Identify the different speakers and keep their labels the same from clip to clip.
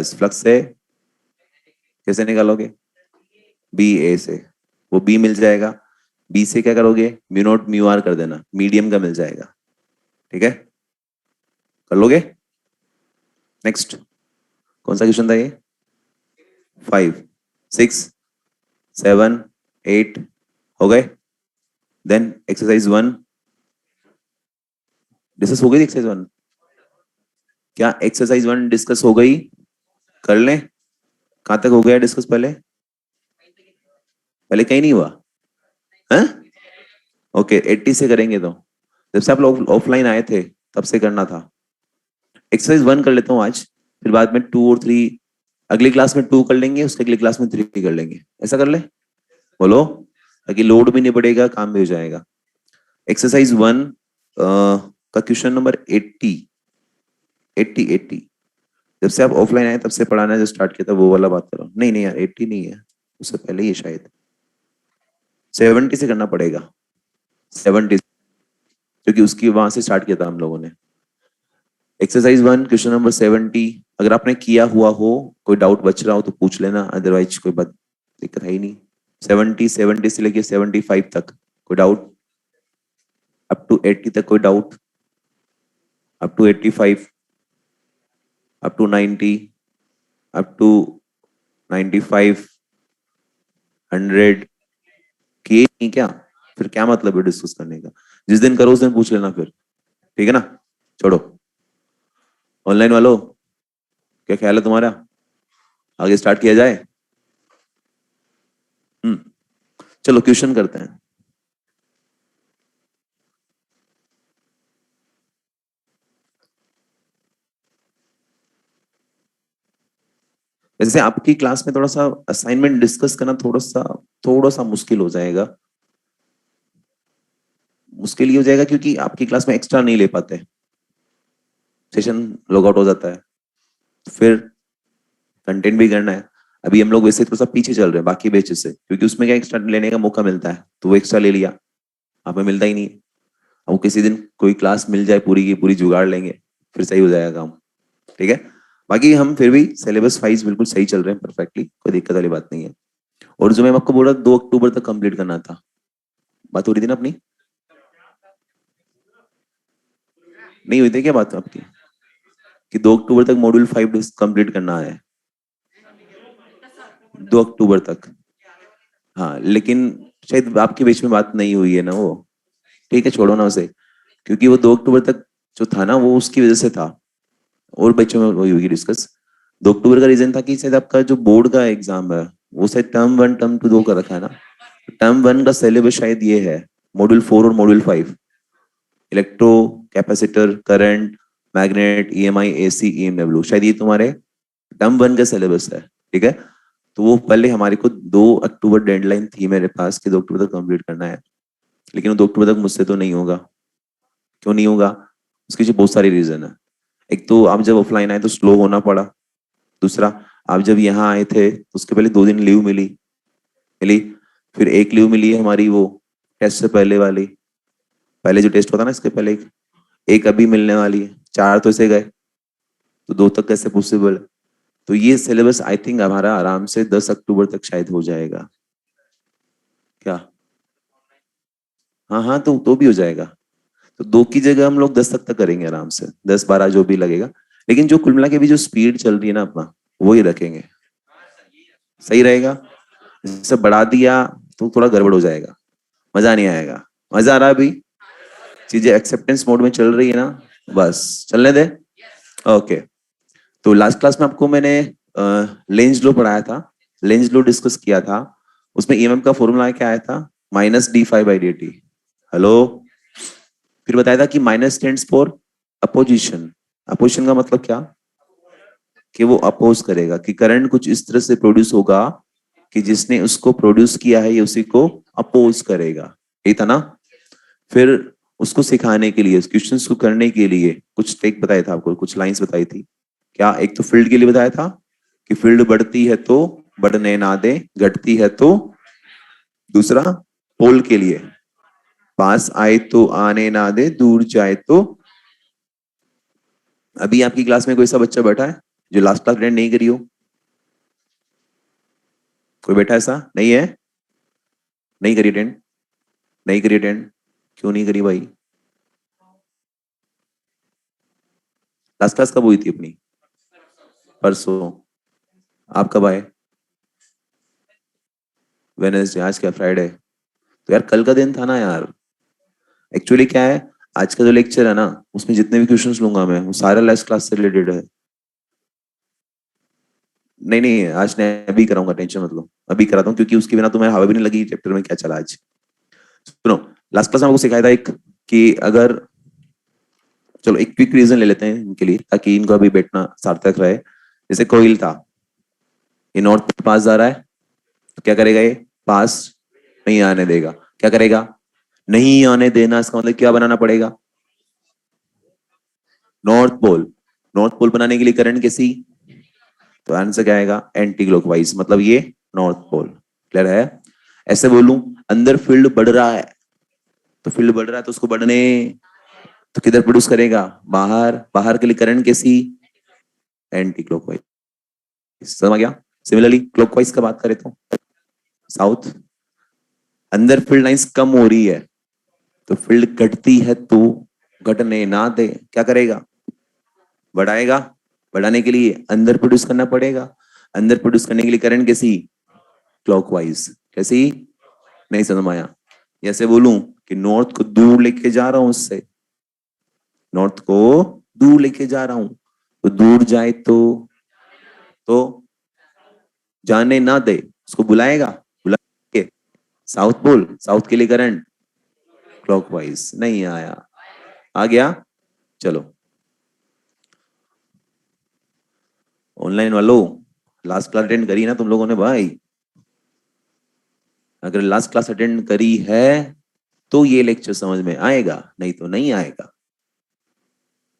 Speaker 1: Flux से कैसे निकालोगे? बी ए से, वो बी मिल जाएगा। बी से क्या करोगे? म्यू नॉट म्यू आर कर देना, मीडियम का मिल जाएगा। ठीक है, कर लोगे? नेक्स्ट, कौन सा क्वेश्चन था ये? 5, 6, 7, 8 हो गए। देन एक्सरसाइज 1 डिस्कस हो गई। एक्सरसाइज 1, क्या एक्सरसाइज 1 डिस्कस हो गई? कर लें। कहां तक हो गया डिस्कस? पहले पहले कहीं नहीं हुआ है? ओके, 80 से करेंगे। तो जब से आप लोग ऑफलाइन आए थे तब से करना था। एक्सरसाइज 1 कर लेता हूँ आज, फिर बाद में 2 और 3, अगली क्लास में 2 कर लेंगे, उसके अगली क्लास में 3 कर लेंगे। ऐसा कर ले, बोलो, ताकि लोड भी नहीं बढ़ेगा, काम भी हो जाएगा। एक्सरसाइज 1 का क्वेश्चन नंबर 80, 80। जब से आप ऑफलाइन आए तब से पढ़ाना जो स्टार्ट किया था वो वाला बात करो। नहीं नहीं यार, 80 नहीं है, उससे पहले ही है शायद। 70 से करना पड़ेगा, 70, क्योंकि उसकी वहां से स्टार्ट किया था हम लोगों ने। एक्सरसाइज 1 क्वेश्चन नंबर 70, अगर आपने किया हुआ हो, कोई डाउट बच रहा हो तो पूछ लेना, अदरवाइज कोई बात दिक्कत है ही नहीं। 70 से लेके 75 तक कोई डाउट? अप टू 80 तक कोई doubt? Up to 85, up to 90, up to 95, 100 किए नहीं क्या? फिर क्या मतलब है डिस्कस करने का? जिस दिन करो उस दिन पूछ लेना फिर, ठीक है ना? छोड़ो। ऑनलाइन वालों, क्या ख्याल है तुम्हारा? आगे स्टार्ट किया जाए? चलो क्वेश्चन करते हैं। वैसे आपकी क्लास में थोड़ा सा असाइनमेंट डिस्कस करना थोड़ा सा मुश्किल हो जाएगा। मुश्किल ही हो जाएगा क्योंकि आपकी क्लास में एक्स्ट्रा नहीं ले पाते, सेशन लॉग आउट हो जाता है, तो फिर कंटेंट भी करना है। अभी हम लोग वैसे थोड़ा सा पीछे चल रहे हैं बाकी बैचेस से, क्योंकि उसमें क्या एक्स्ट्रा लेने का मौका मिलता है, तो वो एक्स्ट्रा ले लिया। हमें मिलता ही नहीं। अब किसी दिन कोई क्लास मिल जाए पूरी की पूरी, जुगाड़ लेंगे, फिर सही हो जाएगा काम। ठीक है, बाकी हम फिर भी सिलेबस वाइज बिल्कुल सही चल रहे हैं, परफेक्टली, कोई दिक्कत वाली बात नहीं है। और जो मैं आपको बोला 2 अक्टूबर तक कंप्लीट करना था, बात हो रही थी ना अपनी? नहीं हुई थी क्या बात आपकी कि 2 अक्टूबर तक मॉड्यूल 5 कंप्लीट करना है? 2 अक्टूबर तक, हाँ, लेकिन शायद आपके बीच में बात नहीं हुई है ना वो। ठीक है, छोड़ो ना उसे, क्योंकि वो 2 अक्टूबर तक जो था ना वो उसकी वजह से था, और बच्चों में वही होगी डिस्कस। 2 अक्टूबर का रीजन था कि शायद आपका जो बोर्ड का एग्जाम है वो शायद टर्म 1 टर्म 2 दो का रखा है ना। टर्म 1 का सिलेबस शायद ये है, मॉड्यूल 4 और module 5, electro, capacitor, current, magnet, EMI, AC, EMW, शायद ये तुम्हारे टर्म 1 का सिलेबस है। ठीक है, तो वो पहले हमारे को 2 अक्टूबर डेडलाइन थी मेरे पास कि 2 अक्टूबर तक कंप्लीट करना है, लेकिन वो 2 अक्टूबर तक मुझसे तो नहीं होगा। क्यों नहीं होगा? उसके पीछे बहुत सारे रीजन है। एक तो आप जब ऑफलाइन आए तो स्लो होना पड़ा। दूसरा, आप जब यहाँ आए थे तो उसके पहले 2 दिन लीव मिली। फिर एक लीव मिली है हमारी वो टेस्ट से पहले वाली, पहले जो टेस्ट होता ना इसके पहले एक अभी मिलने वाली है। 4 तो ऐसे गए, तो 2 तक कैसे पॉसिबल है? तो ये सिलेबस आई थिंक हमारा आराम से 10 अक्टूबर तक शायद हो जाएगा। क्या? हाँ हाँ, तो भी हो जाएगा। तो 2 की जगह हम लोग 10 तक करेंगे आराम से, 10-12 जो भी लगेगा। लेकिन जो कुल मिला के भी जो स्पीड चल रही है ना अपना, वो ही रखेंगे, सही रहेगा। जैसे बढ़ा दिया तो थोड़ा गड़बड़ हो जाएगा, मजा नहीं आएगा। मजा आ रहा है अभी? चीजें एक्सेप्टेंस मोड में चल रही है ना? बस चलने दे। ओके, तो लास्ट क्लास में आपको मैंने लेंज लो पढ़ाया था, लेंज लो डिस्कस किया था। उसमें ईएमएफ का फॉर्मूला क्या आया था? -d∅dt। हेलो, फिर बताया था कि minus stands for opposition. Opposition का मतलब क्या? कि वो अपोज करेगा, कि करंट कुछ इस तरह से प्रोड्यूस होगा कि जिसने उसको प्रोड्यूस किया है ये उसी को अपोज करेगा। यही था ना? फिर उसको सिखाने के लिए, उस क्वेश्चंस को करने के लिए कुछ टेक बताया था आपको, कुछ लाइंस बताई थी। क्या? एक तो फील्ड के लिए बताया था कि फील्ड बढ़ती है तो बढ़ने ना दे, घटती है तो। दूसरा, पोल के लिए, पास आए तो आने ना दे, दूर जाए तो। अभी आपकी क्लास में कोई सा बच्चा बैठा है जो लास्ट क्लास अटेंड नहीं करी हो? कोई बैठा ऐसा नहीं है? नहीं करी अटेंड? नहीं करी अटेंड? क्यों नहीं करी भाई? लास्ट क्लास कब हुई थी अपनी? परसों। आप कब आए? वेडनेसडे। आज क्या फ्राइडे? तो यार कल का दिन था ना यार। एक्चुअली क्या है, आज का जो लेक्चर है ना, उसमें जितने भी क्वेश्चंस लूंगा मैं वो सारा लास्ट क्लास से रिलेटेड है। नहीं नहीं, आज मैं अभी कराऊंगा, टेंशन मत लो। अभी कराता हूँ, क्योंकि उसके बिना तो मैं हवा भी नहीं लगी चैप्टर में क्या चला आज। सुनो, लास्ट क्लास में आपको सिखाया था एक, कि अगर, चलो एक क्विक रीजन ले लेते हैं इनके लिए ताकि इनको अभी बैठना सार्थक रहे। जैसे कोयल था, ये नॉर्थ पास जा रहा है, तो क्या करेगा ये? पास नहीं आने देगा। क्या करेगा? नहीं आने देना, इसका मतलब क्या बनाना पड़ेगा? North pole. नॉर्थ पोल बनाने के लिए करंट कैसी? तो आंसर क्या आएगा? एंटी क्लॉकवाइज, मतलब ये नॉर्थ पोल। क्लियर है? ऐसे बोलूं, अंदर फील्ड बढ़ रहा है, तो फील्ड बढ़ रहा है तो उसको बढ़ने, तो किधर प्रोड्यूस करेगा? बाहर। बाहर के लिए करंट कैसी? Anti clockwise. समझ गया? सिमिलरली क्लॉकवाइज का बात करें तो साउथ। अंदर फील्ड लाइंस कम हो रही है, तो फील्ड घटती है तो घटने ना दे, क्या करेगा? बढ़ाएगा। बढ़ाने के लिए अंदर प्रोड्यूस करना पड़ेगा। अंदर प्रोड्यूस करने के लिए करंट कैसी? क्लॉकवाइज। कैसी? नहीं समझ में आया? ऐसे बोलूं कि नॉर्थ को दूर लेके जा रहा हूं उससे, नॉर्थ को दूर लेके जा रहा हूं, तो दूर जाए तो जाने ना दे, उसको बुलाएगा। बुला के साउथ पोल, साउथ के लिए करंट क्लॉकवाइज। नहीं आया? आ गया? चलो, ऑनलाइन वालों, लास्ट क्लास अटेंड करी ना तुम लोगों ने भाई? अगर लास्ट क्लास अटेंड करी है तो ये लेक्चर समझ में आएगा, नहीं तो नहीं आएगा।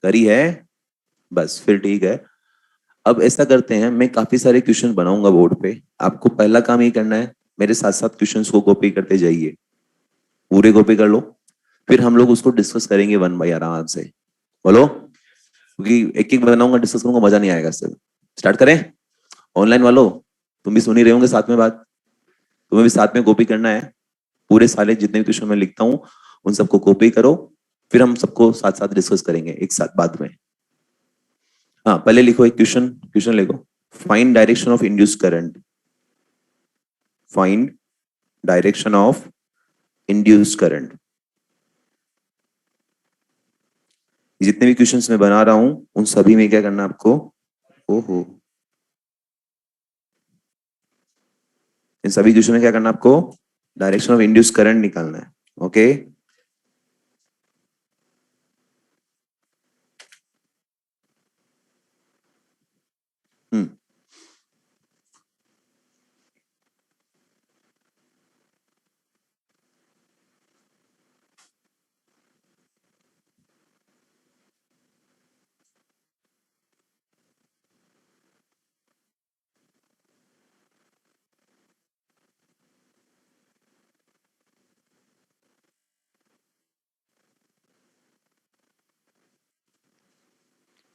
Speaker 1: करी है? बस फिर ठीक है। अब ऐसा करते हैं, मैं काफी सारे क्वेश्चन बनाऊंगा बोर्ड पे, आपको पहला काम ये करना है, मेरे साथ साथ क्वेश्चंस को कॉपी करते जाइए। पूरे कॉपी कर लो, फिर हम लोग उसको डिस्कस करेंगे वन बाई, आराम से। बोलो, क्योंकि एक एक बनाऊंगा, डिस्कस करूंगा, मजा नहीं आएगा इससे। स्टार्ट करें? ऑनलाइन वालों, तुम भी सुन ही रहे होंगे साथ में बात, तुम्हें भी साथ में कॉपी करना है। पूरे सारे जितने भी क्वेश्चन मैं लिखता हूँ उन सबको कॉपी करो, फिर हम सबको साथ साथ डिस्कस करेंगे एक साथ बाद में। हाँ, पहले लिखो एक क्वेश्चन, क्वेश्चन लिखो। Find direction of induce current. Find direction of induce current. जितने भी क्वेश्चंस मैं बना रहा हूं उन सभी में क्या करना है आपको? ओहो, इन सभी क्वेश्चन में क्या करना है आपको? डायरेक्शन ऑफ इंड्यूस करंट निकालना है। ओके, हम्म।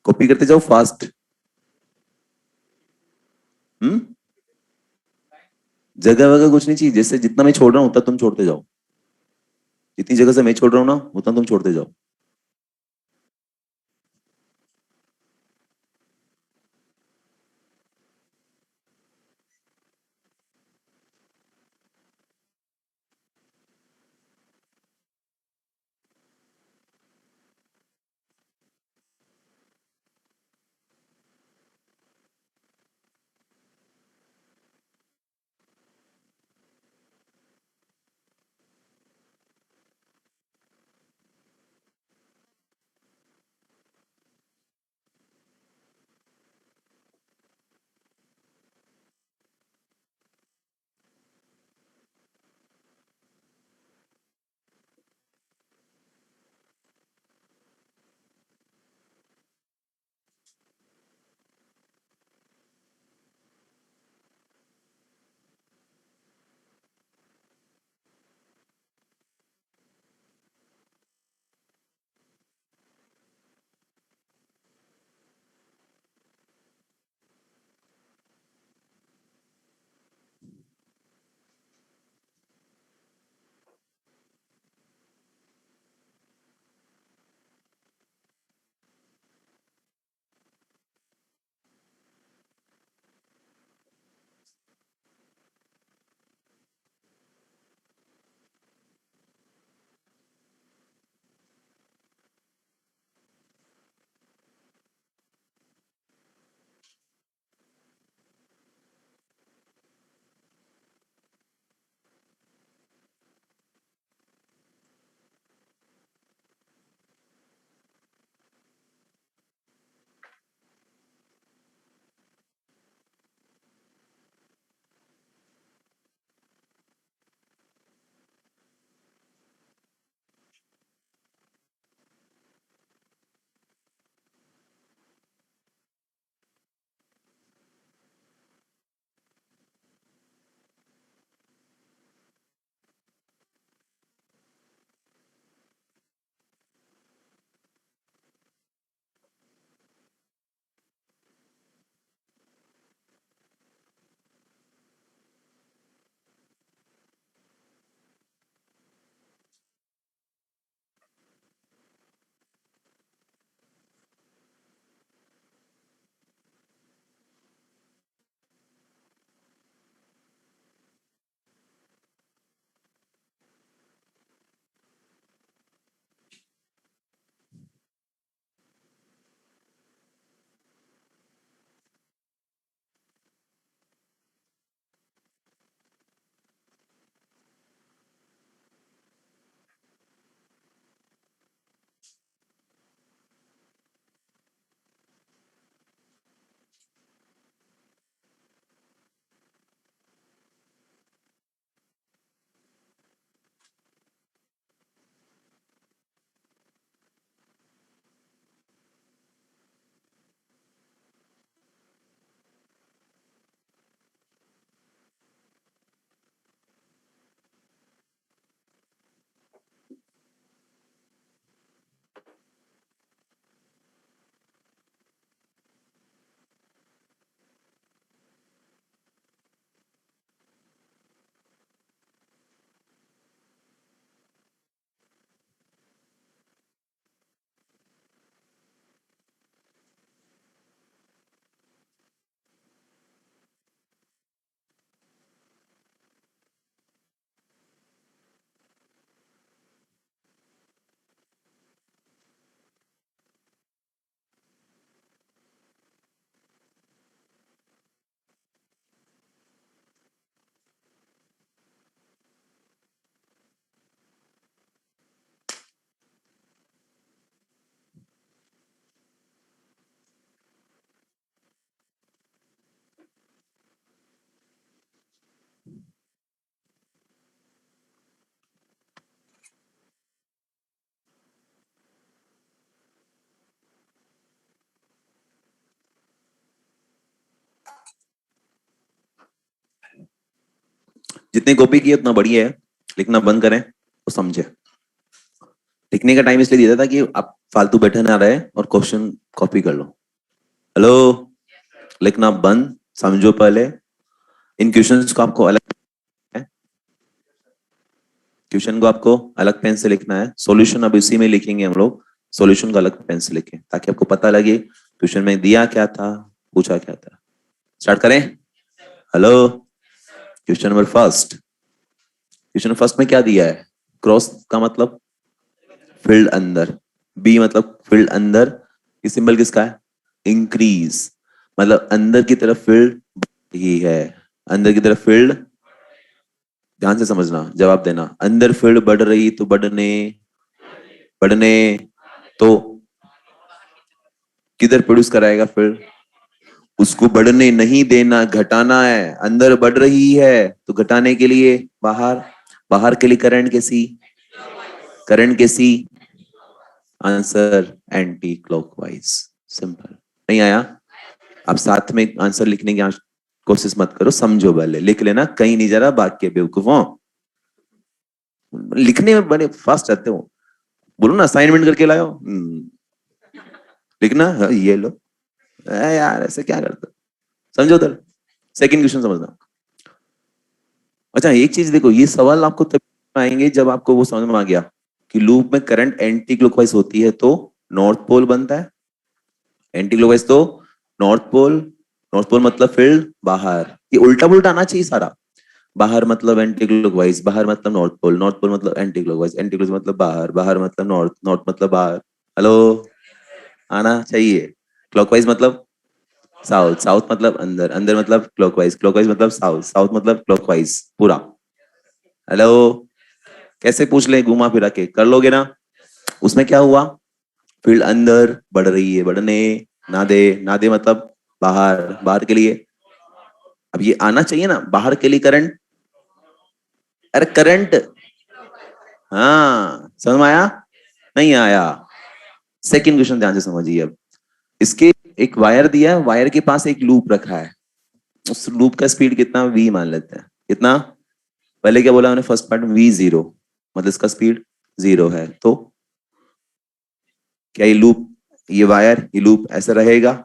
Speaker 1: कॉपी करते जाओ फास्ट। हम्म। जगह वगह कुछ नहीं चाहिए, जैसे जितना मैं छोड़ रहा हूं उतना तुम छोड़ते जाओ। जितनी जगह से मैं छोड़ रहा हूं ना उतना तुम छोड़ते जाओ। जितनी कॉपी की उतना बढ़िया है, लिखना बंद करें तो समझे। लिखने का टाइम इसलिए दिया था कि आप फालतू बैठे ना रहे और क्वेश्चन कॉपी कर लो। हेलो, लिखना बंद, समझो पहले। इन क्वेश्चंस को आपको अलग, क्वेश्चन को आपको अलग पेन से लिखना है। सॉल्यूशन अब इसी में लिखेंगे हम लोग, सॉल्यूशन को अलग पेन से लिखें ताकि आपको पता लगे क्वेश्चन में दिया क्या था, पूछा क्या था। स्टार्ट करें। Hello, question number first. Question first में क्या दिया है? क्रॉस का मतलब फील्ड अंदर, बी मतलब फील्ड अंदर। ये सिंबल किसका है? इंक्रीज, मतलब अंदर की तरफ फील्ड ही है, अंदर की तरफ फील्ड। ध्यान से समझना, जवाब देना। अंदर फील्ड बढ़ रही तो बढ़ने, बढ़ने तो किधर प्रोड्यूस कराएगा फील्ड? उसको बढ़ने नहीं देना, घटाना है। अंदर बढ़ रही है तो घटाने के लिए बाहर, बाहर के लिए करंट कैसी, करंट कैसी? Answer anti clockwise. सिंपल। नहीं आया? आप साथ में आंसर लिखने की कोशिश मत करो, समझो पहले, लिख लेना, कहीं नहीं जा रहा बात के बेवकूफों। लिखने में बड़े फास्ट रहते हो, बोलो ना असाइनमेंट करके लाओ। लिखना ये लो। यार ऐसे क्या करते हो? समझो तो। सेकंड क्वेश्चन समझना। अच्छा एक चीज देखो, ये सवाल आपको तब आएंगे जब आपको वो समझ में आ गया कि लूप में करंट एंटी क्लॉकवाइज होती है तो नॉर्थ पोल बनता है। एंटी क्लॉकवाइज तो नॉर्थ पोल, नॉर्थ पोल मतलब फील्ड बाहर। ये उल्टा पुल्टा आना चाहिए सारा। बाहर मतलब एंटी क्लॉकवाइज, बाहर मतलब नॉर्थ पोल, नॉर्थ पोल मतलब एंटी क्लॉकवाइज, एंटी क्लॉकवाइज मतलब बाहर, बाहर मतलब नॉर्थ, नॉर्थ मतलब बाहर। हेलो, आना चाहिए। क्लॉकवाइज मतलब साउथ, साउथ मतलब अंदर, अंदर मतलब क्लॉकवाइज, क्लॉकवाइज मतलब साउथ, साउथ मतलब क्लॉकवाइज पूरा। हेलो, कैसे पूछ ले घुमा फिरा के, कर लोगे ना? उसमें क्या हुआ? फील्ड अंदर बढ़ रही है, बढ़ने ना दे, ना दे मतलब बाहर, बाहर के लिए। अब ये आना चाहिए ना, बाहर के लिए करंट। अरे करंट, हाँ समझ में आया? नहीं आया? सेकंड क्वेश्चन ध्यान से समझिए। अब इसके एक वायर दिया है, वायर के पास एक लूप रखा है। उस लूप का स्पीड कितना? वी मान लेते हैं। कितना? पहले क्या बोला मैंने फर्स्ट पार्ट? वी जीरो, मतलब इसका स्पीड जीरो है। तो क्या ये लूप, ये वायर, ये लूप ऐसा रहेगा?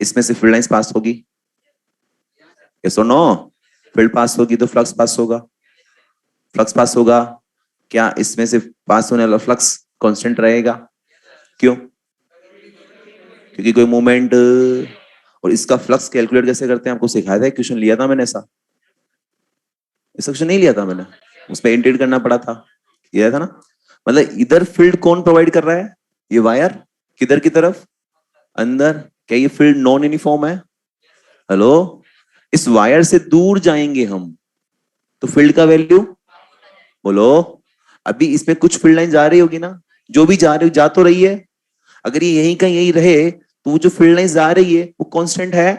Speaker 1: इसमें से फील्ड लाइंस पास होगी? यस और नो? फील्ड पास होगी तो फ्लक्स पास होगा, फ्लक्स पास होगा। क्या इसमें से पास होने वाला फ्लक्स कांस्टेंट रहेगा? क्यों? क्योंकि कोई मूवमेंट। और इसका फ्लक्स कैलकुलेट कैसे करते हैं आपको सिखाया था, क्वेश्चन लिया था मैंने ऐसा। ऐसा क्वेश्चन नहीं लिया था मैंने, उसमें इंटीग्रेट करना पड़ा था, लिया था ना। मतलब इधर फील्ड कौन प्रोवाइड कर रहा है? ये वायर। किधर की तरफ? अंदर। क्या ये फील्ड नॉन यूनिफॉर्म है? हेलो, इस वायर से दूर जाएंगे हम तो फील्ड का वैल्यू बोलो। अभी इसमें कुछ फील्ड लाइन जा रही होगी ना, जो भी जा रही, जा तो रही है। अगर ये यहीं का यही रहे तो वो जो फील्ड लाइन जा रही है वो कांस्टेंट है।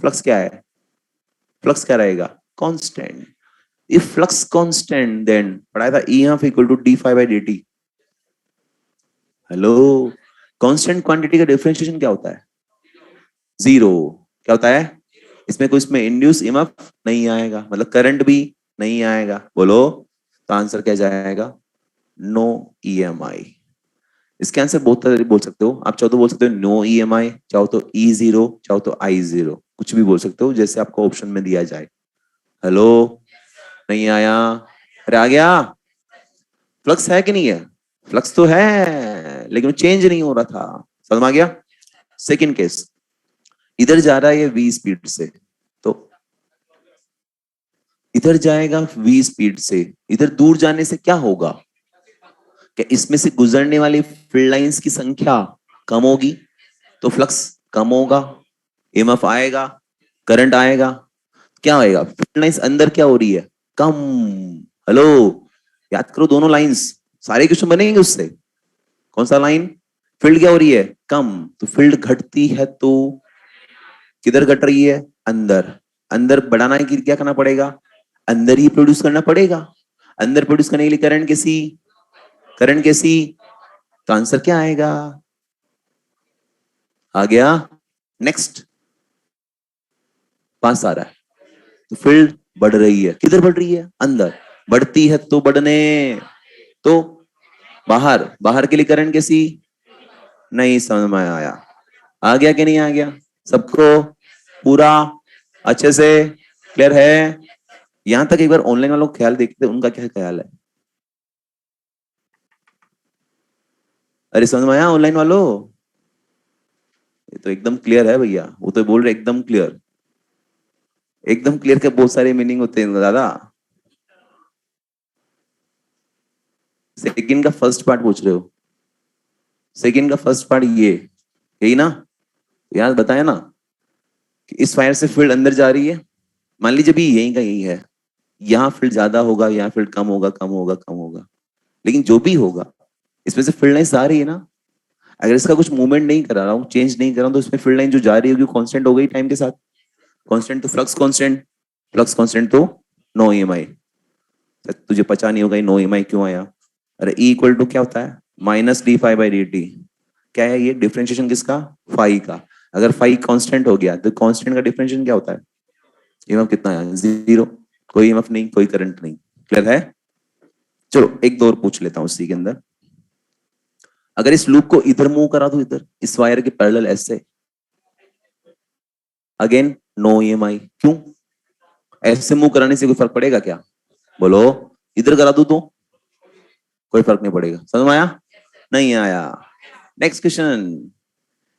Speaker 1: फ्लक्स क्या है? फ्लक्स क्या रहेगा? Constant. If flux constant then पढ़ाया था EMF equal to d phi by d t. Hello, constant quantity का डिफरेंशिएशन क्या होता है? जीरो। क्या होता है? इसमें कोई, इसमें इंड्यूस EMF नहीं आएगा, मतलब करंट भी नहीं आएगा। बोलो तो आंसर क्या जाएगा? No EMI। इसके आंसर बहुत तरह बोल सकते हो आप। चाहो तो बोल सकते हो नो EMI, चाहो तो E0, चाहो तो I0, कुछ भी बोल सकते हो जैसे आपको ऑप्शन में दिया जाए। हेलो, नहीं आया? अरे आ गया। फ्लक्स है कि नहीं है? फ्लक्स तो है लेकिन वो चेंज नहीं हो रहा था। समझ में आ गया? सेकंड केस, इधर जा रहा है ये V स्पीड से, तो इधर जाएगा V स्पीड से। इधर दूर जाने से क्या होगा? क्या इसमें से गुजरने वाली फील्ड लाइंस की संख्या कम होगी तो फ्लक्स कम होगा, EMF आएगा, करंट आएगा। क्या आएगा? फील्ड लाइंस अंदर क्या हो रही है? कम। हेलो, याद करो दोनों लाइंस, सारे क्वेश्चन बनेंगे उससे। कौन सा लाइन? फील्ड क्या हो रही है? कम। तो फील्ड घटती है तो किधर घट रही है? अंदर। अंदर बढ़ाना है कि क्या करना पड़ेगा? अंदर ही प्रोड्यूस करना पड़ेगा। अंदर प्रोड्यूस करने के लिए करंट कैसी, करंट कैसी? तो आंसर क्या आएगा? आ गया? नेक्स्ट, पास आ रहा है। तो फील्ड बढ़ रही है, किधर बढ़ रही है? अंदर। बढ़ती है तो बढ़ने, तो बाहर, बाहर के लिए करंट कैसी? नहीं समझ में आया? आ गया कि नहीं आ गया सबको? पूरा अच्छे से क्लियर है? यहां तक एक बार ऑनलाइन वालों ख्याल देखते, उनका क्या ख्याल है? अरे समझ में आया ऑनलाइन वालों? ये तो एकदम क्लियर है भैया, वो तो बोल रहे एकदम क्लियर। एकदम क्लियर के बहुत सारे मीनिंग होते हैं दादा। सेकंड का फर्स्ट पार्ट पूछ रहे हो? सेकंड का फर्स्ट पार्ट ये, यही ना? यार बताया ना कि इस फायर से फील्ड अंदर जा रही है। मान लीजिए भी यही का यही है, यहाँ फील्ड ज्यादा होगा, यहाँ फील्ड कम होगा, कम होगा, कम होगा, लेकिन जो भी होगा इसमें से फील्ड लाइंस आ रही है ना। अगर इसका कुछ मूवमेंट नहीं करा रहा हूँ, चेंज नहीं कर रहा हूँ, तो इसमें फील्ड लाइन जो जा रही होगी कांस्टेंट हो गई टाइम के साथ। कांस्टेंट तो फ्लक्स कांस्टेंट, फ्लक्स कांस्टेंट तो नो ईएमआई। तुझे पता नहीं होगा नो ईएमआई क्यों आया? अरे ई इक्वल टू क्या होता है? Minus d phi by d t. क्या है ये? डिफरेंशिएशन किसका? फाई का। अगर फाई कांस्टेंट हो गया तो कांस्टेंट का डिफरेंशिएशन क्या होता है? ईएमएफ कितना है? जीरो। कोई ईएमएफ नहीं, कोई करंट नहीं। क्लियर है? चलो एक दो और पूछ लेता हूं इसी के अंदर। अगर इस लूप को इधर मूव करा दो, इधर इस वायर के पैरेलल ऐसे, अगेन नो ईएमआई। क्यों? ऐसे मूव कराने से कोई फर्क पड़ेगा क्या? बोलो। इधर करा दू तो कोई फर्क नहीं पड़ेगा। समझ में आया? नहीं आया? Next question.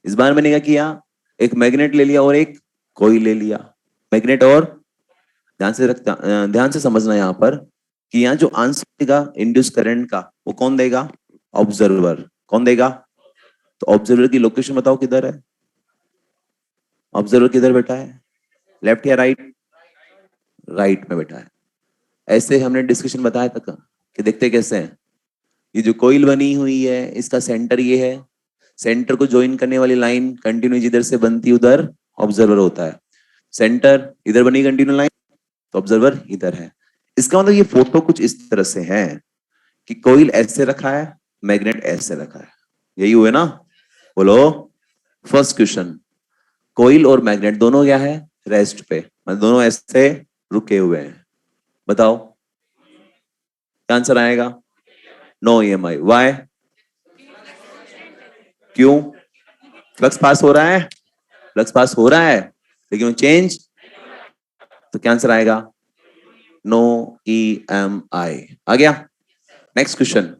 Speaker 1: इस बार मैंने क्या किया, एक मैग्नेट ले लिया और एक कोइल ले लिया। मैग्नेट और, ध्यान से रखता, ध्यान से समझना यहाँ पर कि यहाँ जो आंसर देगा इंड्यूस करंट का, वो कौन देगा? ऑब्जर्वर। कौन देगा? तो ऑब्जर्वर की लोकेशन बताओ किधर है? ऑब्जर्वर किधर बैठा है? लेफ्ट या राइट? राइट में बैठा है। ऐसे हमने डिस्कशन बताया था कि देखते कैसे हैं। ये जो कोइल बनी हुई है इसका सेंटर ये है, सेंटर को ज्वाइन करने वाली लाइन कंटिन्यू जिधर से बनती उधर ऑब्जर्वर होता है। सेंटर इधर बनी कंटिन्यू लाइन, तो ऑब्जर्वर इधर है। इसका मतलब ये फोटो कुछ इस तरह से है कि कोइल ऐसे रखा है, मैग्नेट ऐसे रखा है। यही हुए ना? बोलो। फर्स्ट क्वेश्चन, कोइल और मैग्नेट दोनों क्या है? रेस्ट पे, मतलब दोनों ऐसे रुके हुए हैं। बताओ क्या आंसर आएगा? No EMF. वाई? क्यों? फ्लक्स पास हो रहा है, फ्लक्स पास हो रहा है, लेकिन वो चेंज, तो क्या आंसर आएगा? No EMI. आ गया? Next question.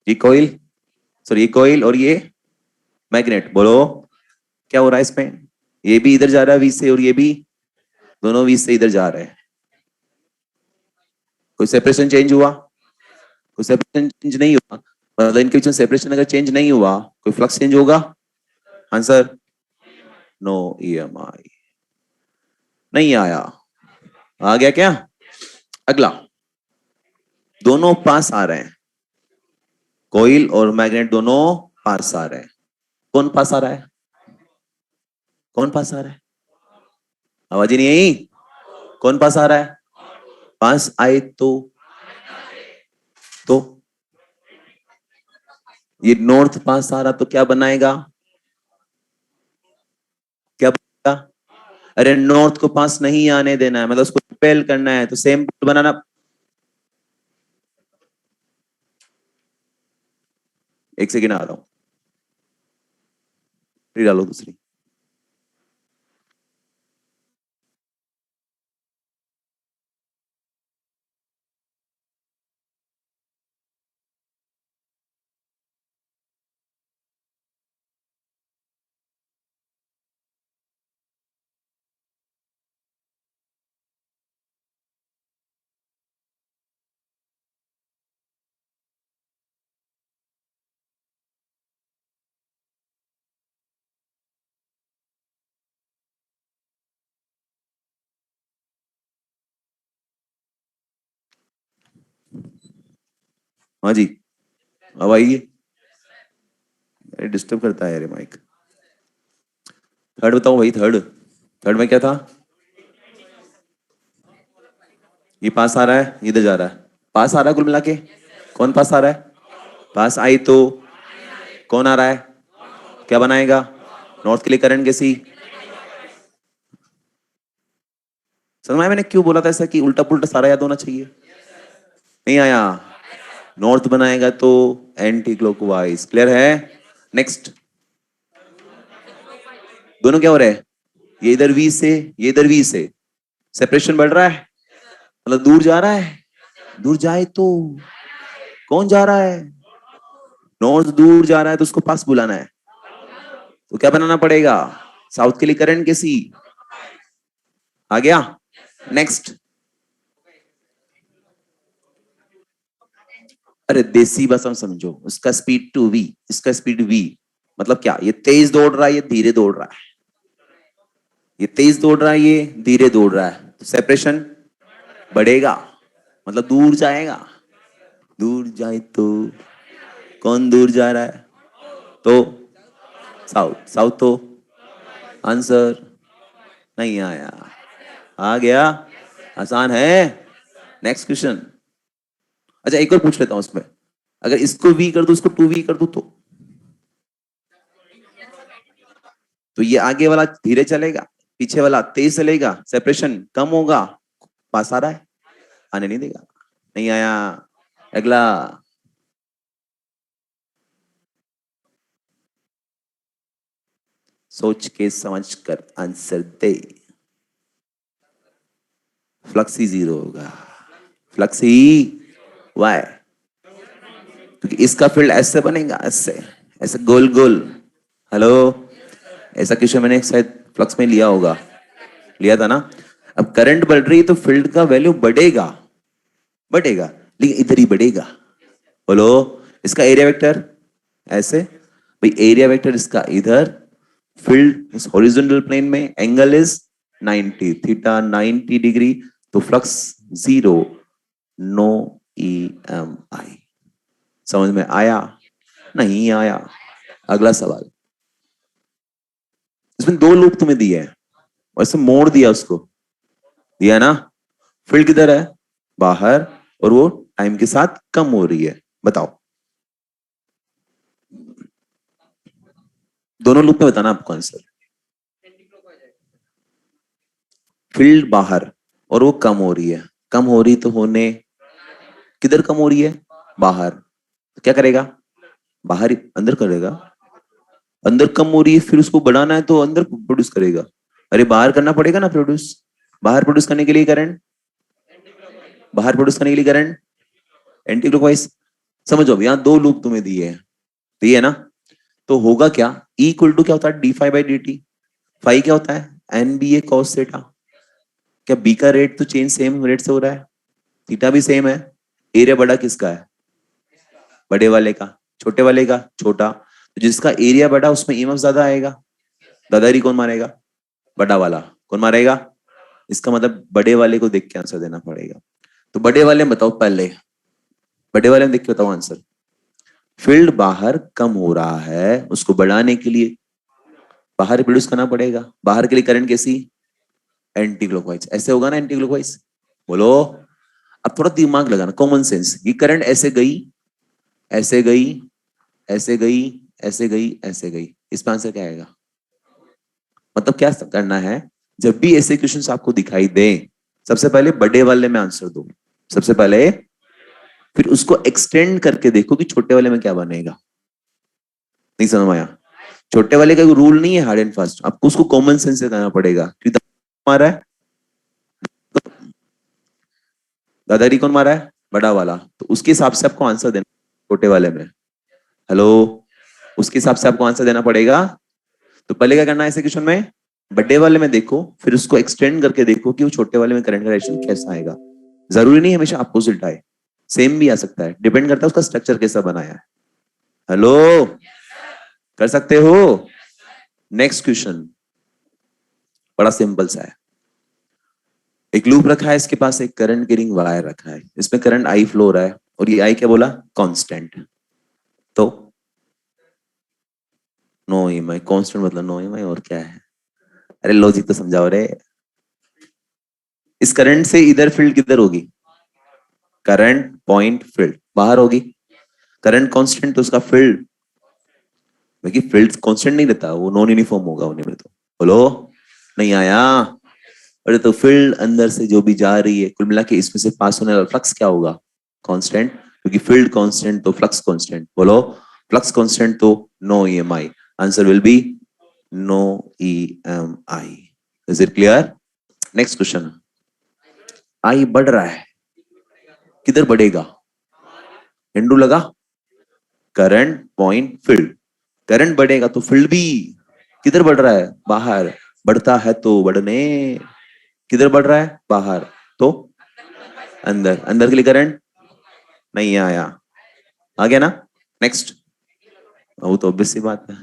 Speaker 1: ये कोइल, सॉरी ये कोइल और ये मैग्नेट, बोलो क्या हो रहा है इसमें? ये भी इधर जा रहा है वी से और ये भी, दोनों वी से इधर जा रहे हैं। कोई सेपरेशन चेंज हुआ? कोई सेपरेशन चेंज नहीं हुआ। मतलब इनके बीच में सेपरेशन अगर चेंज नहीं हुआ, कोई फ्लक्स चेंज होगा? Answer no EMF. नहीं आया? आ गया क्या? अगला, दोनों पास आ रहे हैं, कोइल और मैग्नेट दोनों पास आ रहे हैं। कौन पास आ रहा है? कौन पास आ रहा है? आवाज ही नहीं आई। कौन पास आ रहा है? पास आए तो ये नॉर्थ पास आ रहा तो क्या बनाएगा? क्या बनेगा? अरे नॉर्थ को पास नहीं आने देना है, मतलब उसको रिपेल करना है, तो सेम बनाना। एक सेकेंड आ रहा हूं, फिर डालो दूसरी। हाँ जी, अब आइए। डिस्टर्ब करता है यार माइक। थर्ड बताओ भाई, थर्ड। थर्ड में क्या था? ये पास आ रहा है, इधर जा रहा है, पास आ रहा है कुल मिला के। कौन पास आ रहा है? पास आई तो कौन आ रहा है? क्या बनाएगा? नॉर्थ के लिए करंट कैसी? समझ में आया मैंने क्यों बोला था ऐसा कि उल्टा पुल्टा सारा याद होना चाहिए? नहीं आया? नॉर्थ बनाएगा तो एंटी क्लॉकवाइज, क्लियर है? नेक्स्ट, दोनों क्या हो रहा है? ये इधर वी से, ये इधर वी से, सेपरेशन बढ़ रहा है, मतलब दूर जा रहा है। दूर जाए तो कौन जा रहा है? नॉर्थ दूर जा रहा है तो उसको पास बुलाना है, तो क्या बनाना पड़ेगा? साउथ के लिए करंट कैसी आ गया? नेक्स्ट, अरे देसी भाषा में समझो, उसका स्पीड टू वी, इसका स्पीड वी, मतलब क्या? ये तेज दौड़ रहा है, ये धीरे दौड़ रहा है, ये तेज दौड़ रहा है, ये धीरे दौड़ रहा है, तो सेपरेशन बढ़ेगा, मतलब दूर जाएगा। दूर जाए तो कौन दूर जा रहा है? तो साउथ, साउथ तो आंसर नहीं आया। आ गया? आसान है। Next question. अच्छा एक और पूछ लेता हूं उसमें, अगर इसको वी कर दो, इसको टू वी कर दो, तो ये आगे वाला धीरे चलेगा, पीछे वाला तेज चलेगा, सेपरेशन कम होगा, पास आ रहा है, आने नहीं देगा। नहीं आया। अगला, सोच के समझ कर आंसर दे। फ्लक्स ही जीरो होगा, फ्लक्स ही। वाई? क्योंकि इसका फील्ड ऐसे बनेगा, ऐसे, ऐसे गोल गोल। हेलो, ऐसा क्वेश्चन मैंने शायद फ्लक्स में लिया होगा, लिया था ना? अब करंट बढ़ रही है तो फील्ड का वैल्यू बढ़ेगा, बढ़ेगा, लेकिन इधर ही बढ़ेगा। बोलो, इसका एरिया वेक्टर ऐसे, भाई एरिया वेक्टर इसका इधर, फील्ड इस हॉरिजॉन्टल प्लेन में, एंगल इज 90 थीटा, 90 डिग्री, तो फ्लक्स जीरो, नो EMI। समझ में आया? नहीं आया? अगला सवाल। इसमें दो लूप तुम्हें दिए हैं और इसमें मोड़ दिया, उसको दिया ना। फील्ड किधर है? बाहर, और वो टाइम के साथ कम हो रही है। बताओ, दोनों लूप में बताना आपको आंसर। फील्ड बाहर और वो कम हो रही है, कम हो रही तो होने, किधर कम हो रही है? बाहर, तो क्या करेगा? बाहर ही अंदर करेगा। अंदर कम हो रही है, फिर उसको बढ़ाना है तो अंदर प्रोड्यूस करेगा। अरे बाहर करना पड़ेगा ना प्रोड्यूस, बाहर प्रोड्यूस करने के लिए करंट, बाहर प्रोड्यूस करने के लिए करंट एंटी क्लॉकवाइज। समझो, यहाँ दो लूप तुम्हें दिए हैं, दिए है ना? तो होगा क्या? E इक्वल टू क्या होता है? D phi by d t. Phi क्या होता है? N B A cos theta. क्या बी का रेट तो चेंज सेम रेट से हो रहा है, थीटा भी सेम है। एरिया बड़ा किसका है? बड़े वाले का। छोटे वाले का? छोटा। तो जिसका एरिया बड़ा उसमें ईएमएफ ज्यादा आएगा, दादारी कौन मारेगा? बड़ा वाला। कौन मारेगा? इसका मतलब बड़े वाले को देख के आंसर देना पड़ेगा। तो बड़े वाले में बताओ पहले, बड़े वाले में देख के बताओ आंसर। फील्ड बाहर कम हो रहा है, उसको बढ़ाने के लिए बाहर प्रोड्यूस करना पड़ेगा। बाहर के लिए करंट कैसी? Anti clockwise. ऐसे होगा ना एंटी क्लॉकवाइज? बोलो। अब थोड़ा दिमाग लगाना, कॉमन सेंस। ये करंट ऐसे गई, ऐसे गई, ऐसे गई, ऐसे गई, ऐसे गई, इसमें आंसर क्या आएगा? मतलब क्या करना है, जब भी ऐसे क्वेश्चन आपको दिखाई दे, सबसे पहले बड़े वाले में आंसर दो, सबसे पहले, फिर उसको एक्सटेंड करके देखो कि छोटे वाले में क्या बनेगा। नहीं समझ में आया? छोटे वाले का रूल नहीं है हार्ड एंड फास्ट, आपको उसको कॉमन सेंस से करना पड़ेगा। क्योंकि मारा है, दादारी कौन मारा है? बड़ा वाला, तो उसके हिसाब से आपको आंसर देना छोटे वाले में। हेलो, उसके हिसाब से आपको आंसर देना पड़ेगा। तो पहले क्या करना है ऐसे क्वेश्चन में? बड़े वाले में देखो, फिर उसको एक्सटेंड करके देखो कि वो छोटे वाले में करंट का डायरेक्शन कैसा आएगा। जरूरी नहीं हमेशा अपोजिट आए, सेम भी आ सकता है, डिपेंड करता है उसका स्ट्रक्चर कैसा बनाया है। हेलो, कर सकते हो? नेक्स्ट क्वेश्चन बड़ा सिंपल सा है। एक लूप रखा है, इसके पास एक करंट गिरिंग वायर रखा है, इसमें करंट आई फ्लो हो रहा है, और ये आई क्या बोला? कांस्टेंट। तो नो ईएमआई, कांस्टेंट मतलब नो ईएमआई, और क्या है? अरे लॉजिक तो समझाओ रे। इस करंट से इधर फील्ड किधर होगी? करंट पॉइंट फील्ड बाहर होगी। करंट कांस्टेंट तो उसका फील्ड, देखिए फील्ड कांस्टेंट नहीं रहता, वो नॉन यूनिफॉर्म होगा उन्हीं में। तो बोलो। नहीं आया? और तो फील्ड अंदर से जो भी जा रही है, कुल मिला के इसमें से पास होने वाला फ्लक्स क्या होगा? कांस्टेंट, क्योंकि फील्ड कांस्टेंट तो फ्लक्स कांस्टेंट। बोलो, फ्लक्स कांस्टेंट तो no EMI. Answer will be no EMI. Is it clear? Next question. I बढ़ रहा है, किधर बढ़ेगा? हिंडू लगा, करंट पॉइंट फील्ड। करंट बढ़ेगा तो फील्ड भी किधर बढ़ रहा है? बाहर। बढ़ता है तो बढ़ने, किधर बढ़ रहा है? बाहर। तो अंदर। अंदर के लिए करंट नहीं आया। आ गया ना? नेक्स्ट। वो तो ऑब्वियस सी बात है।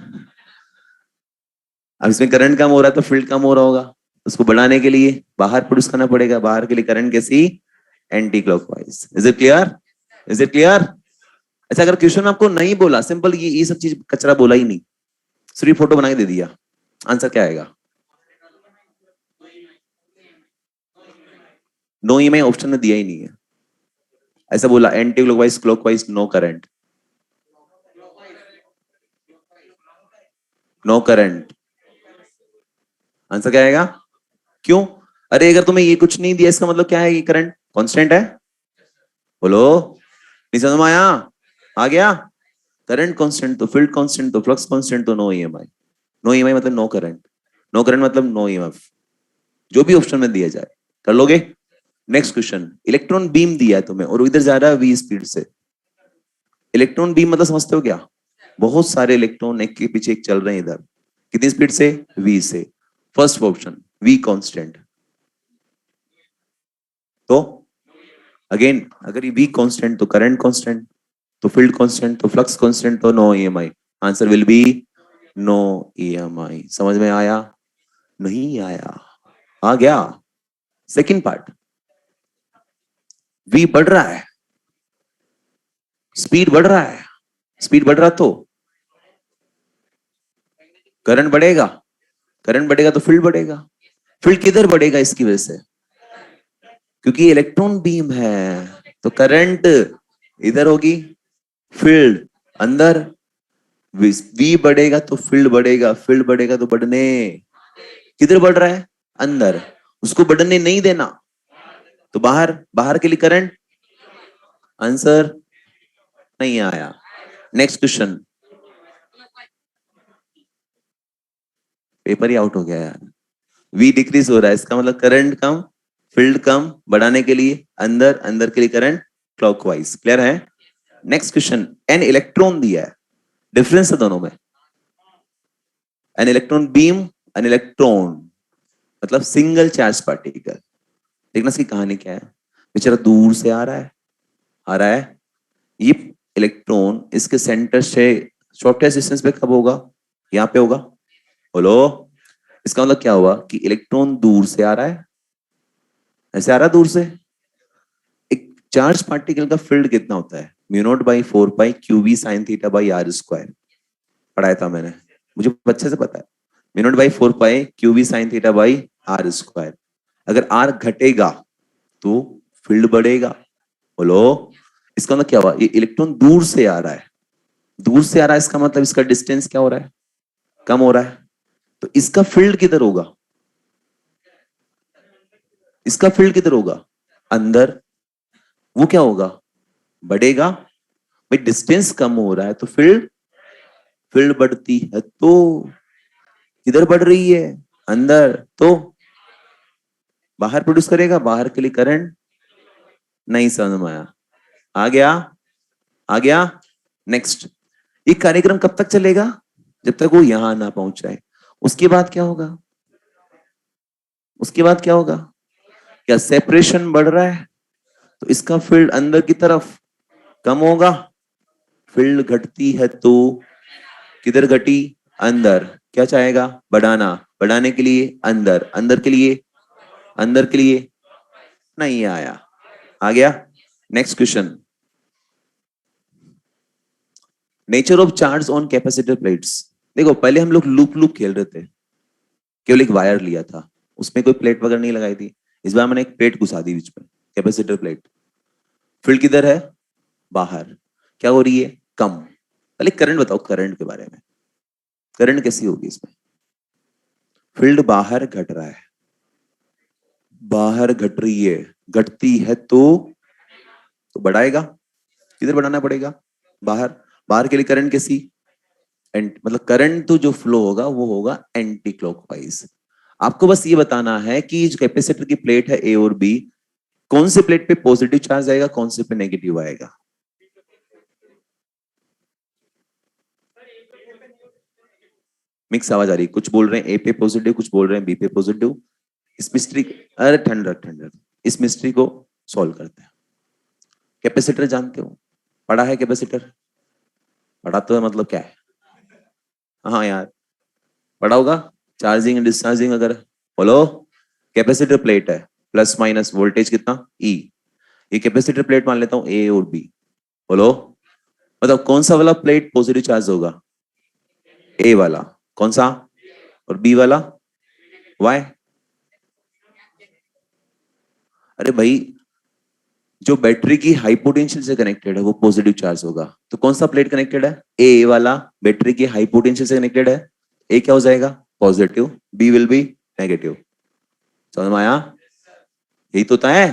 Speaker 1: अब इसमें करंट कम हो रहा है तो फील्ड कम हो रहा होगा, उसको बढ़ाने के लिए बाहर प्रोड्यूस करना पड़ेगा। बाहर के लिए करंट कैसी? Anti clockwise. Is it clear? Is it clear? अच्छा, अगर क्वेश्चन में आपको नहीं बोला, सिंपल ये सब चीज कचरा बोला ही नहीं, सिर्फ फोटो बना के दे दिया, आंसर क्या आएगा? नो ईएमआई ऑप्शन में दिया ही नहीं है। ऐसा बोला anticlockwise, clockwise no current, no current. Answer क्या आएगा? क्यों? अरे अगर तुम्हें ये कुछ नहीं दिया इसका मतलब क्या है? ये करंट कांस्टेंट है। बोलो, नहीं समझ में आया? आ गया? करंट कांस्टेंट तो फील्ड कांस्टेंट तो फ्लक्स कांस्टेंट तो नो ईएमआई। नो ईएमआई मतलब नो करंट, नो करंट मतलब नो ईएमएफ। जो भी ऑप्शन में दिया जाए कर लोगे। Next question. इलेक्ट्रॉन बीम दिया है तुम्हें और इधर जा रहा है वी स्पीड से। इलेक्ट्रॉन बीम मतलब समझते हो क्या? बहुत सारे इलेक्ट्रॉन एक के पीछे एक चल रहे हैं इधर। कितनी स्पीड से? वी से। First option V constant. तो अगेन, अगर ये वी कांस्टेंट तो करंट कांस्टेंट, तो फील्ड कांस्टेंट तो फ्लक्स कांस्टेंट तो no EMI. Answer will be no EMF. समझ में आया? नहीं आया? आ गया? Second part. वी बढ़ रहा है, स्पीड बढ़ रहा है, स्पीड बढ़ रहा तो करंट बढ़ेगा, करंट बढ़ेगा तो फील्ड बढ़ेगा। फील्ड किधर बढ़ेगा इसकी वजह से? क्योंकि इलेक्ट्रॉन बीम है तो करंट इधर होगी, फील्ड अंदर। वी बढ़ेगा तो फील्ड बढ़ेगा, फील्ड बढ़ेगा तो बढ़ने, किधर बढ़ रहा है? अंदर। उसको बढ़ने नहीं देना तो बाहर, बाहर के लिए करंट। आंसर नहीं आया। Next question. पेपर ही आउट हो गया यार। वी डिक्रीज हो रहा है, इसका मतलब करंट कम, फील्ड कम, बढ़ाने के लिए अंदर, अंदर के लिए करंट क्लॉकवाइज। क्लियर है? Next question. एन इलेक्ट्रॉन दिया है, डिफरेंस है दोनों में। An electron beam, an electron मतलब सिंगल चार्ज पार्टिकल। देखना इसकी कहानी क्या है। बेचारा दूर से आ रहा है, आ रहा है। ये इलेक्ट्रॉन इसके सेंटर से शॉर्टेस्ट डिस्टेंस पे कब होगा? यहाँ पे होगा। बोलो, इसका मतलब क्या हुआ कि इलेक्ट्रॉन दूर से आ रहा है, ऐसे आ रहा है दूर से। एक चार्ज पार्टिकल का फील्ड कितना होता है? Mu naught by 4 pi Q V sine theta by R square. पढ़ाया था मैंने, मुझे अच्छे से पता है। Mu naught by 4 pi Q V sine theta by R square. अगर आर घटेगा तो फील्ड बढ़ेगा। बोलो, इसका मतलब क्या हुआ? ये इलेक्ट्रॉन दूर से आ रहा है, दूर से आ रहा है, इसका मतलब इसका डिस्टेंस क्या हो रहा है? कम हो रहा है। तो इसका फील्ड किधर होगा? इसका फील्ड किधर होगा? अंदर। वो क्या होगा? बढ़ेगा। भाई डिस्टेंस कम हो रहा है तो फील्ड, फील्ड बढ़ती है तो किधर बढ़ रही है? अंदर। तो बाहर प्रोड्यूस करेगा, बाहर के लिए करंट। नहीं समझ में आया? आ गया? आ गया? नेक्स्ट। ये कार्यक्रम कब तक चलेगा? जब तक वो यहां ना पहुंच जाए। उसके बाद क्या होगा? उसके बाद क्या होगा? क्या सेपरेशन बढ़ रहा है तो इसका फील्ड अंदर की तरफ कम होगा। फील्ड घटती है तो किधर घटी? अंदर। क्या चाहेगा? बढ़ाना। बढ़ाने के लिए अंदर, अंदर के लिए, अंदर के लिए नहीं आया। आ गया? Next question. Nature of charge on capacitor plates. देखो, पहले हम लोग लूप लूप खेल रहे थे, केवल एक वायर लिया था, उसमें कोई प्लेट वगैरह नहीं लगाई थी। इस बार मैंने एक प्लेट घुसा दी बीच में, कैपेसिटर प्लेट। फील्ड किधर है? बाहर। क्या हो रही है? कम। पहले करंट बताओ, करंट के बारे में। करंट कैसी होगी इसमें? फील्ड बाहर घट रहा है, बाहर घट रही है, घटती है तो बढ़ाएगा, किधर बढ़ाना पड़ेगा, बाहर। बाहर के लिए करंट कैसी, मतलब करंट तो जो फ्लो होगा वो होगा एंटी क्लॉकवाइज। आपको बस ये बताना है कि जो कैपेसिटर की प्लेट है ए और बी, कौन से प्लेट पे पॉजिटिव चार्ज आएगा, कौन से पे नेगेटिव आएगा। मिक्स आवाज आ रही है, कुछ बोल रहे हैं ए पे पॉजिटिव, कुछ बोल रहे हैं बी पे पॉजिटिव। इस मिस्ट्री, अरे ठंडा ठंडा, इस मिस्ट्री को सॉल्व करते हैं। कैपेसिटर जानते हो, पढ़ा है कैपेसिटर, पढ़ा तो है मतलब क्या है, हाँ यार पढ़ा होगा, चार्जिंग एंड डिस्चार्जिंग अगर। बोलो, कैपेसिटर प्लेट है, प्लस माइनस वोल्टेज कितना ई, ये कैपेसिटर प्लेट मान लेता हूं ए और बी। बोलो, मतलब कौन सा वाला प्लेट पॉजिटिव चार्ज होगा, ए वाला, कौन सा, और बी वाला, वाई। अरे भाई, जो बैटरी की हाइपोटेंशियल से कनेक्टेड है वो पॉजिटिव चार्ज होगा, तो कौन सा प्लेट कनेक्टेड है, ए वाला बैटरी की हाइपोटेंशियल से कनेक्टेड है, ए क्या हो जाएगा positive, B will be negative. समझ में आया, यही तो होता है।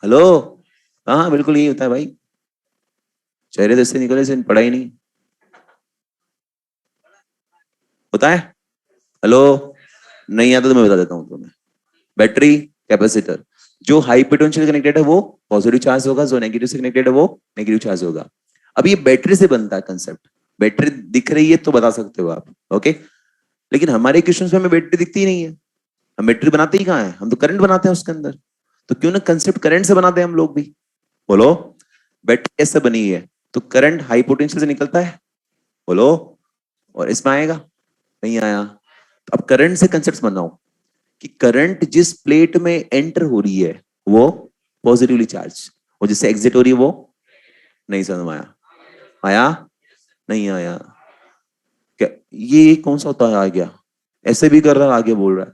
Speaker 1: हेलो, हाँ हाँ बिल्कुल यही होता है भाई, चेहरे जैसे निकले से पढ़ा ही नहीं होता है। हेलो, नहीं आता तो मैं बता देता हूँ तुम्हें। बैटरी, कैपेसिटर, जो हाई पोटेंशियल कनेक्टेड है वो पॉजिटिव चार्ज होगा, जो नेगेटिव से कनेक्टेड है वो नेगेटिव चार्ज होगा। अब ये बैटरी से बनता है कंसेप्ट, बैटरी दिख रही है तो बता सकते हो आप, ओके। लेकिन हमारे क्वेश्चंस में हमें बैटरी दिखती ही नहीं है, हम बैटरी बनाते ही कहाँ है, हम तो करंट बनाते हैं उसके अंदर। तो क्यों ना कंसेप्ट करंट से बनाते हैं हम लोग भी। बोलो, बैटरी कैसे बनी है, तो करंट हाई पोटेंशियल से निकलता है, बोलो, और इसमें आएगा, नहीं आया। तो अब करंट से कंसेप्ट बनाओ कि करंट जिस प्लेट में एंटर हो रही है वो पॉजिटिवली चार्ज, और जिससे एग्जिट हो रही है वो, नहीं समझ में आया, आया नहीं आया, क्या ये कौन सा होता है, आ गया, ऐसे भी कर रहा है, आगे बोल रहा है।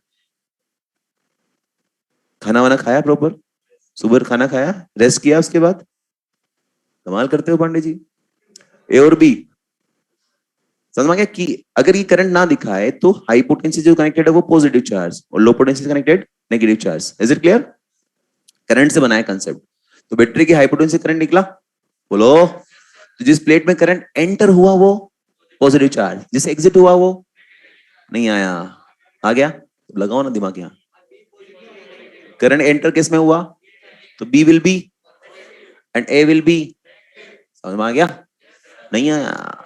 Speaker 1: खाना वाना खाया प्रॉपर, सुबह खाना खाया, रेस्ट किया उसके बाद, कमाल करते हो पांडे जी। ए और बी, समझ में आ गया कि अगर ये करंट ना दिखा है तो हाई पोटेंशियल जो कनेक्टेड है वो पॉजिटिव चार्ज, और low potential connected negative charge. Is it clear, current से बनाया कंसेप्ट। तो बैटरी की हाई पोटेंशियल करंट निकला, बोलो, तो जिस प्लेट में करंट एंटर हुआ वो पॉजिटिव चार्ज, जिसे एग्जिट हुआ वो नहीं आया, आ गया। तो लगाओ ना दिमाग यहाँ, करंट एंटर किस में हुआ, तो B will be and A will be, समझ में आ गया, नहीं आया।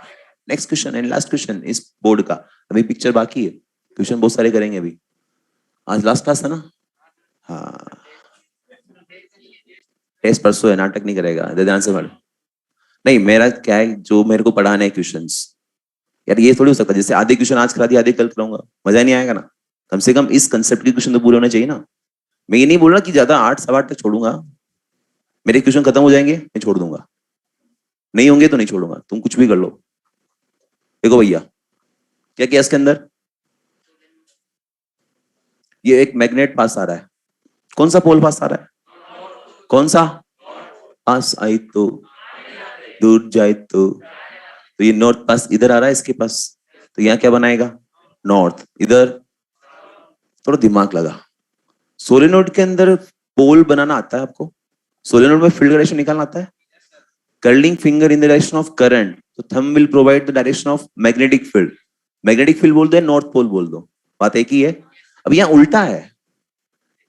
Speaker 1: Next question and last question इस बोर्ड का, अभी पिक्चर बाकी है, क्वेश्चन बहुत सारे करेंगे अभी, आज लास्ट क्लास था ना। हाँ, टेस्ट परसों है, नाटक नहीं करेगा, दे ध्यान से पढ़। नहीं मेरा क्या है, जो मेरे को पढ़ाना है क्वेश्चंस, यार ये थोड़ी हो सकता है जैसे आधे क्वेश्चन आज करा दिया आधे कल कराऊंगा, मजा नहीं आएगा ना। कम से कम इस कंसेप्ट के क्वेश्चन तो पूरे होने चाहिए ना। मैं ये नहीं बोल रहा कि ज्यादा 8 सवा 8 तक छोड़ूंगा, मेरे क्वेश्चन खत्म हो जाएंगे मैं छोड़ दूंगा, नहीं होंगे तो नहीं छोड़ूंगा, तुम कुछ भी कर लो। देखो भैया, क्या किया इसके अंदर, ये एक मैग्नेट पास आ रहा है, कौन सा पोल पास आ रहा है, कौन सा, पास आई तो दूर जाए तो ये नॉर्थ पास इधर आ रहा है इसके पास, तो यहाँ क्या बनाएगा, नॉर्थ, इधर थोड़ा दिमाग लगा। सोलेनोइड के अंदर पोल बनाना आता है आपको, सोलेनोइड में फील्ड डायरेक्शन निकालना आता है, curling finger in the direction of current, तो thumb will provide the direction of magnetic field. Magnetic field बोल दो, नॉर्थ पोल बोल दो, बात एक ही है। अब यहाँ उल्टा है,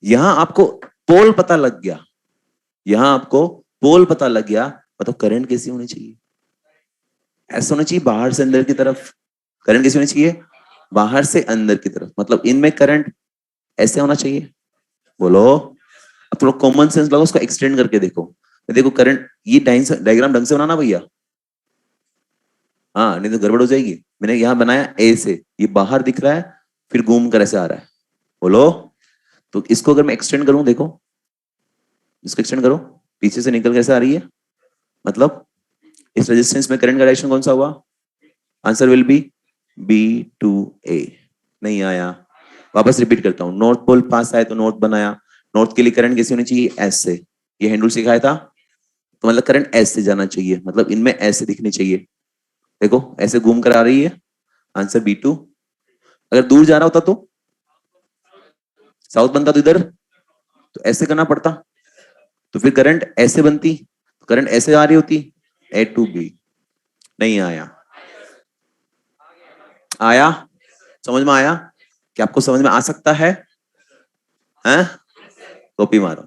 Speaker 1: यहां आपको पोल पता लग गया, यहां आपको पोल पता लग गया, मतलब करंट कैसी होनी चाहिए, ऐसा होना चाहिए बाहर से अंदर की तरफ। करंट कैसी होनी चाहिए, बाहर से अंदर की तरफ, मतलब इनमें करंट ऐसे होना चाहिए, बोलो। अब थोड़ा कॉमन सेंस लगाओ, उसको एक्सटेंड करके देखो, देखो करंट, ये डायग्राम ढंग से बनाना भैया, हाँ नहीं तो गड़बड़ हो जाएगी। मैंने यहाँ बनाया ए से, ये बाहर दिख रहा है, फिर घूम कर ऐसे आ रहा है, बोलो। तो इसको अगर मैं एक्सटेंड करूं, देखो इसको एक्सटेंड करो, पीछे से निकल कैसे आ रही है, मतलब इस रेजिस्टेंस में करंट का डायरेक्शन कौन सा हुआ, answer will be B to A, नहीं आया। वापस रिपीट करता हूँ, नॉर्थ पोल पास आए तो नॉर्थ बनाया, नॉर्थ के लिए करंट कैसी होनी चाहिए, ऐसे, ये हैंडल सिखाया था, तो मतलब करंट ऐसे जाना चाहिए, मतलब इनमें ऐसे दिखनी चाहिए, देखो ऐसे घूम कर आ रही है, आंसर बी टू। अगर दूर जा रहा होता तो साउथ बनता, तो इधर तो ऐसे करना पड़ता, तो फिर करंट ऐसे बनती, करंट ऐसे आ रही होती, ए टू बी। नहीं आया, आया? समझ में आया? क्या आपको समझ में आ सकता है? हैं? कॉपी मारो।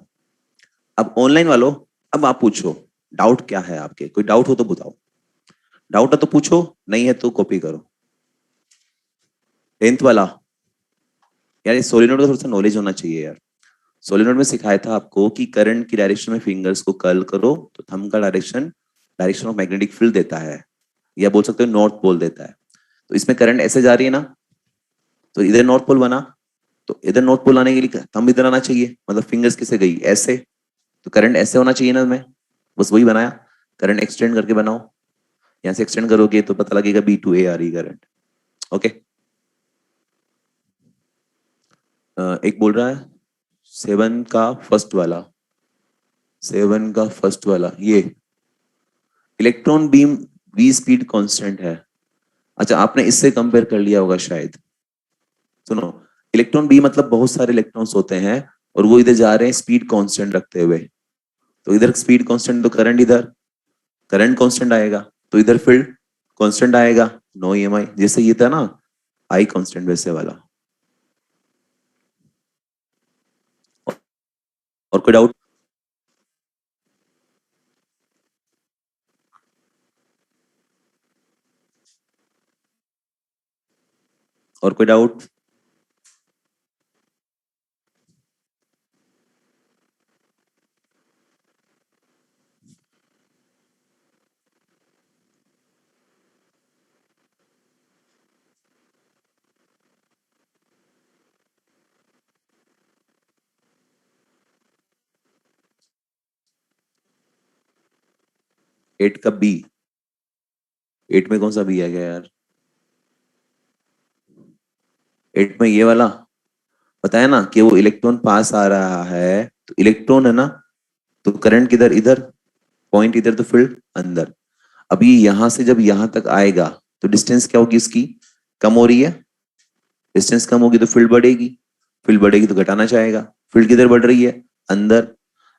Speaker 1: अब ऑनलाइन वालों, अब आप पूछो डाउट क्या है आपके, कोई डाउट हो तो बताओ, डाउट है तो पूछो, नहीं है तो कॉपी करो। 10th वाला, यार ये सोलिनोइड का थोड़ा सा नॉलेज होना चाहिए यार। सोलिनोइड में सिखाया था आपको कि करंट की डायरेक्शन में फिंगर्स को कर्ल करो तो थंब का direction direction of magnetic field देता है, या बोल सकते हो नॉर्थ पोल देता है। तो इसमें करंट ऐसे जा रही है ना, तो इधर नॉर्थ पोल बना, तो इधर नॉर्थ पोल आने के लिए थंब इधर आना चाहिए, मतलब फिंगर्स किसे गई ऐसे, तो करंट ऐसे होना चाहिए ना, मैं बस वही बनाया। करंट एक्सटेंड करके बनाओ, यहाँ से एक्सटेंड करोगे तो पता लगेगा बी टू ए आ रही करंट। ओके। एक बोल रहा है 7 का फर्स्ट वाला, 7 का फर्स्ट वाला, ये electron beam V speed constant है। अच्छा, आपने इससे कंपेयर कर लिया होगा शायद। सुनो, इलेक्ट्रॉन बी मतलब बहुत सारे इलेक्ट्रॉन्स होते हैं और वो इधर जा रहे हैं स्पीड कांस्टेंट रखते हुए, तो इधर स्पीड कांस्टेंट, तो करंट इधर करंट कांस्टेंट आएगा, तो इधर फील्ड कांस्टेंट आएगा, नो ईएमआई, जैसे ये था ना आई कांस्टेंट वैसे वाला। और कोई डाउट? और कोई डाउट? एट का बी, एट में कौन सा बी आ गया यार? एट में ये वाला बताया ना कि वो इलेक्ट्रॉन पास आ रहा है, तो इलेक्ट्रॉन है ना, तो करंट किधर, इधर पॉइंट, इधर तो फील्ड अंदर। अभी यहां से जब यहां तक आएगा तो डिस्टेंस क्या होगी इसकी, कम हो रही है, डिस्टेंस कम होगी तो फील्ड बढ़ेगी, फील्ड बढ़ेगी तो घटाना चाहेगा, फील्ड किधर बढ़ रही है, अंदर,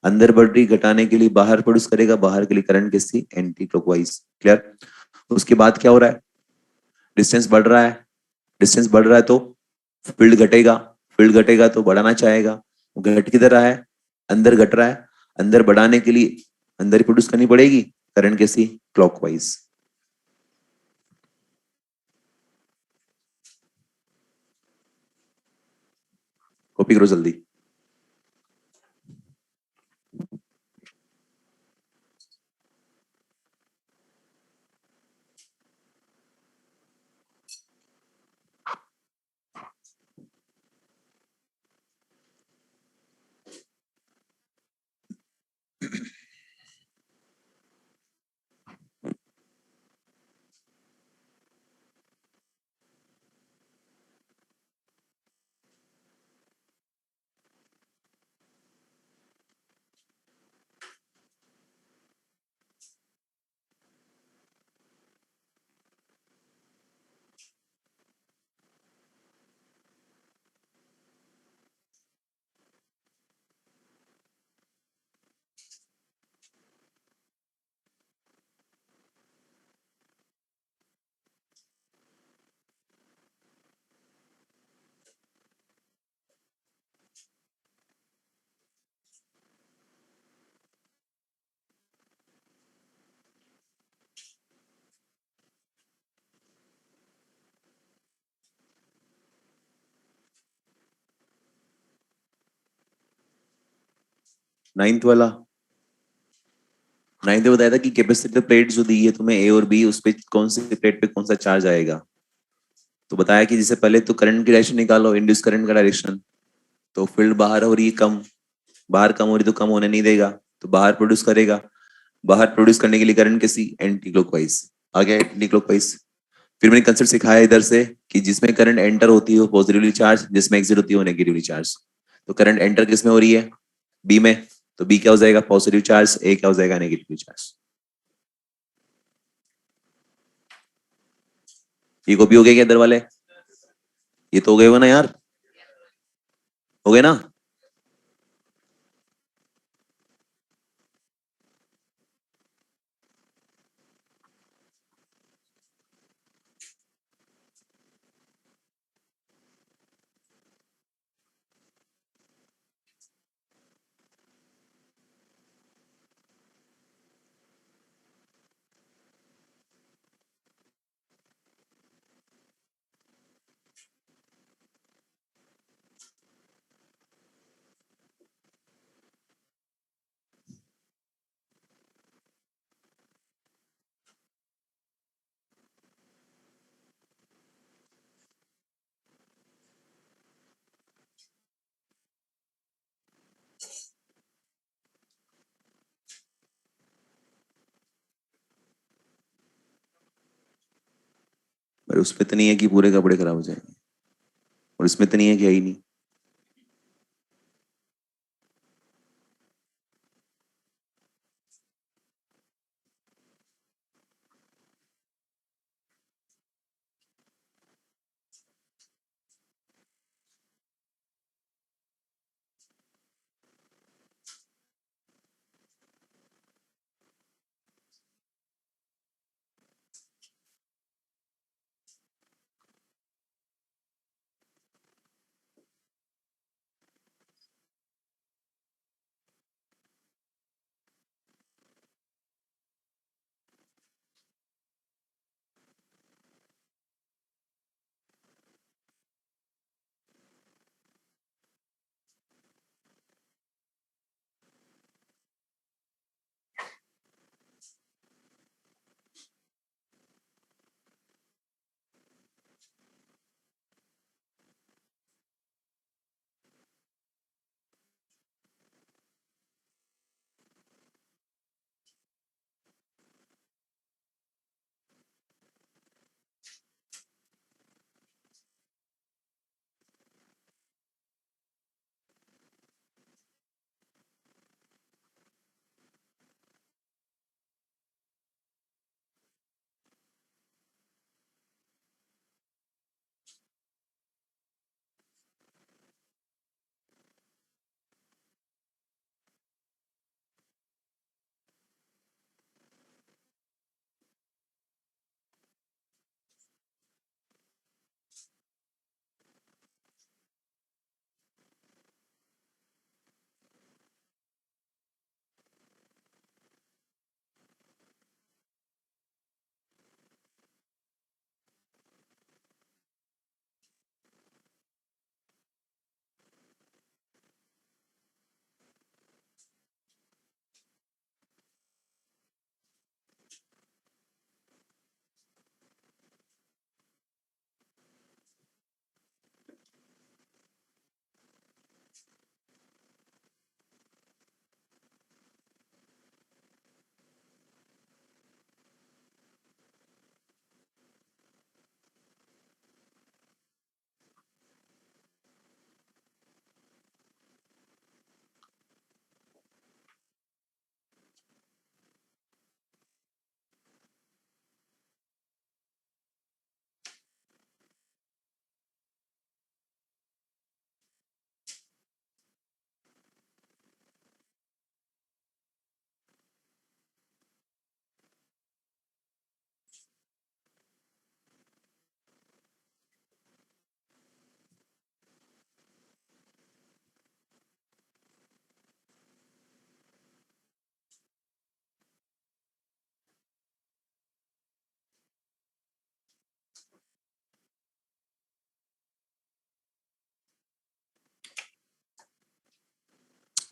Speaker 1: अंदर बढ़ रही, घटाने के लिए बाहर प्रोड्यूस करेगा, बाहर के लिए करंट किसकी, एंटी क्लॉकवाइज। क्लियर? उसके बाद क्या हो रहा है, डिस्टेंस बढ़ रहा है, डिस्टेंस बढ़ रहा है तो फील्ड घटेगा, फील्ड घटेगा तो बढ़ाना चाहेगा, वो घट किधर रहा है, अंदर घट रहा है, अंदर बढ़ाने के लिए अंदर ही प्रोड्यूस करनी पड़ेगी करंट कैसी, क्लॉकवाइज। कॉपी करो जल्दी। नाइन्थ वाला, नाइन्थ में बताया था कि कैपेसिटर प्लेट जो दी है तुम्हें ए और बी, उस पे कौन सी प्लेट पे कौन सा चार्ज आएगा। तो बताया कि जिससे पहले तो करंट की डायरेक्शन निकालो, इंड्यूस करंट का डायरेक्शन, तो फील्ड बाहर हो रही है कम, बाहर कम हो रही तो कम होने नहीं देगा, तो बाहर प्रोड्यूस करेगा, बाहर प्रोड्यूस करने के लिए करंट कैसी, एंटी क्लॉकवाइज आ गया, एंटी क्लॉकवाइज। फिर मैंने कंसेप्ट सिखाया इधर से कि जिसमें करंट एंटर होती है वो पॉजिटिवली चार्ज, जिसमें एग्जिट होती है वो नेगेटिवली चार्ज। तो करंट एंटर किस में हो रही है, बी में, तो बी क्या हो जाएगा, पॉजिटिव चार्ज, ए क्या हो जाएगा, नेगेटिव चार्ज। ये कॉपी हो गया क्या इधर वाले? ये तो हो गए हो ना यार, हो गए ना? पर उसमें तो नहीं है कि पूरे कपड़े खराब हो जाएंगे, और इसमें तो नहीं है कि है ही नहीं।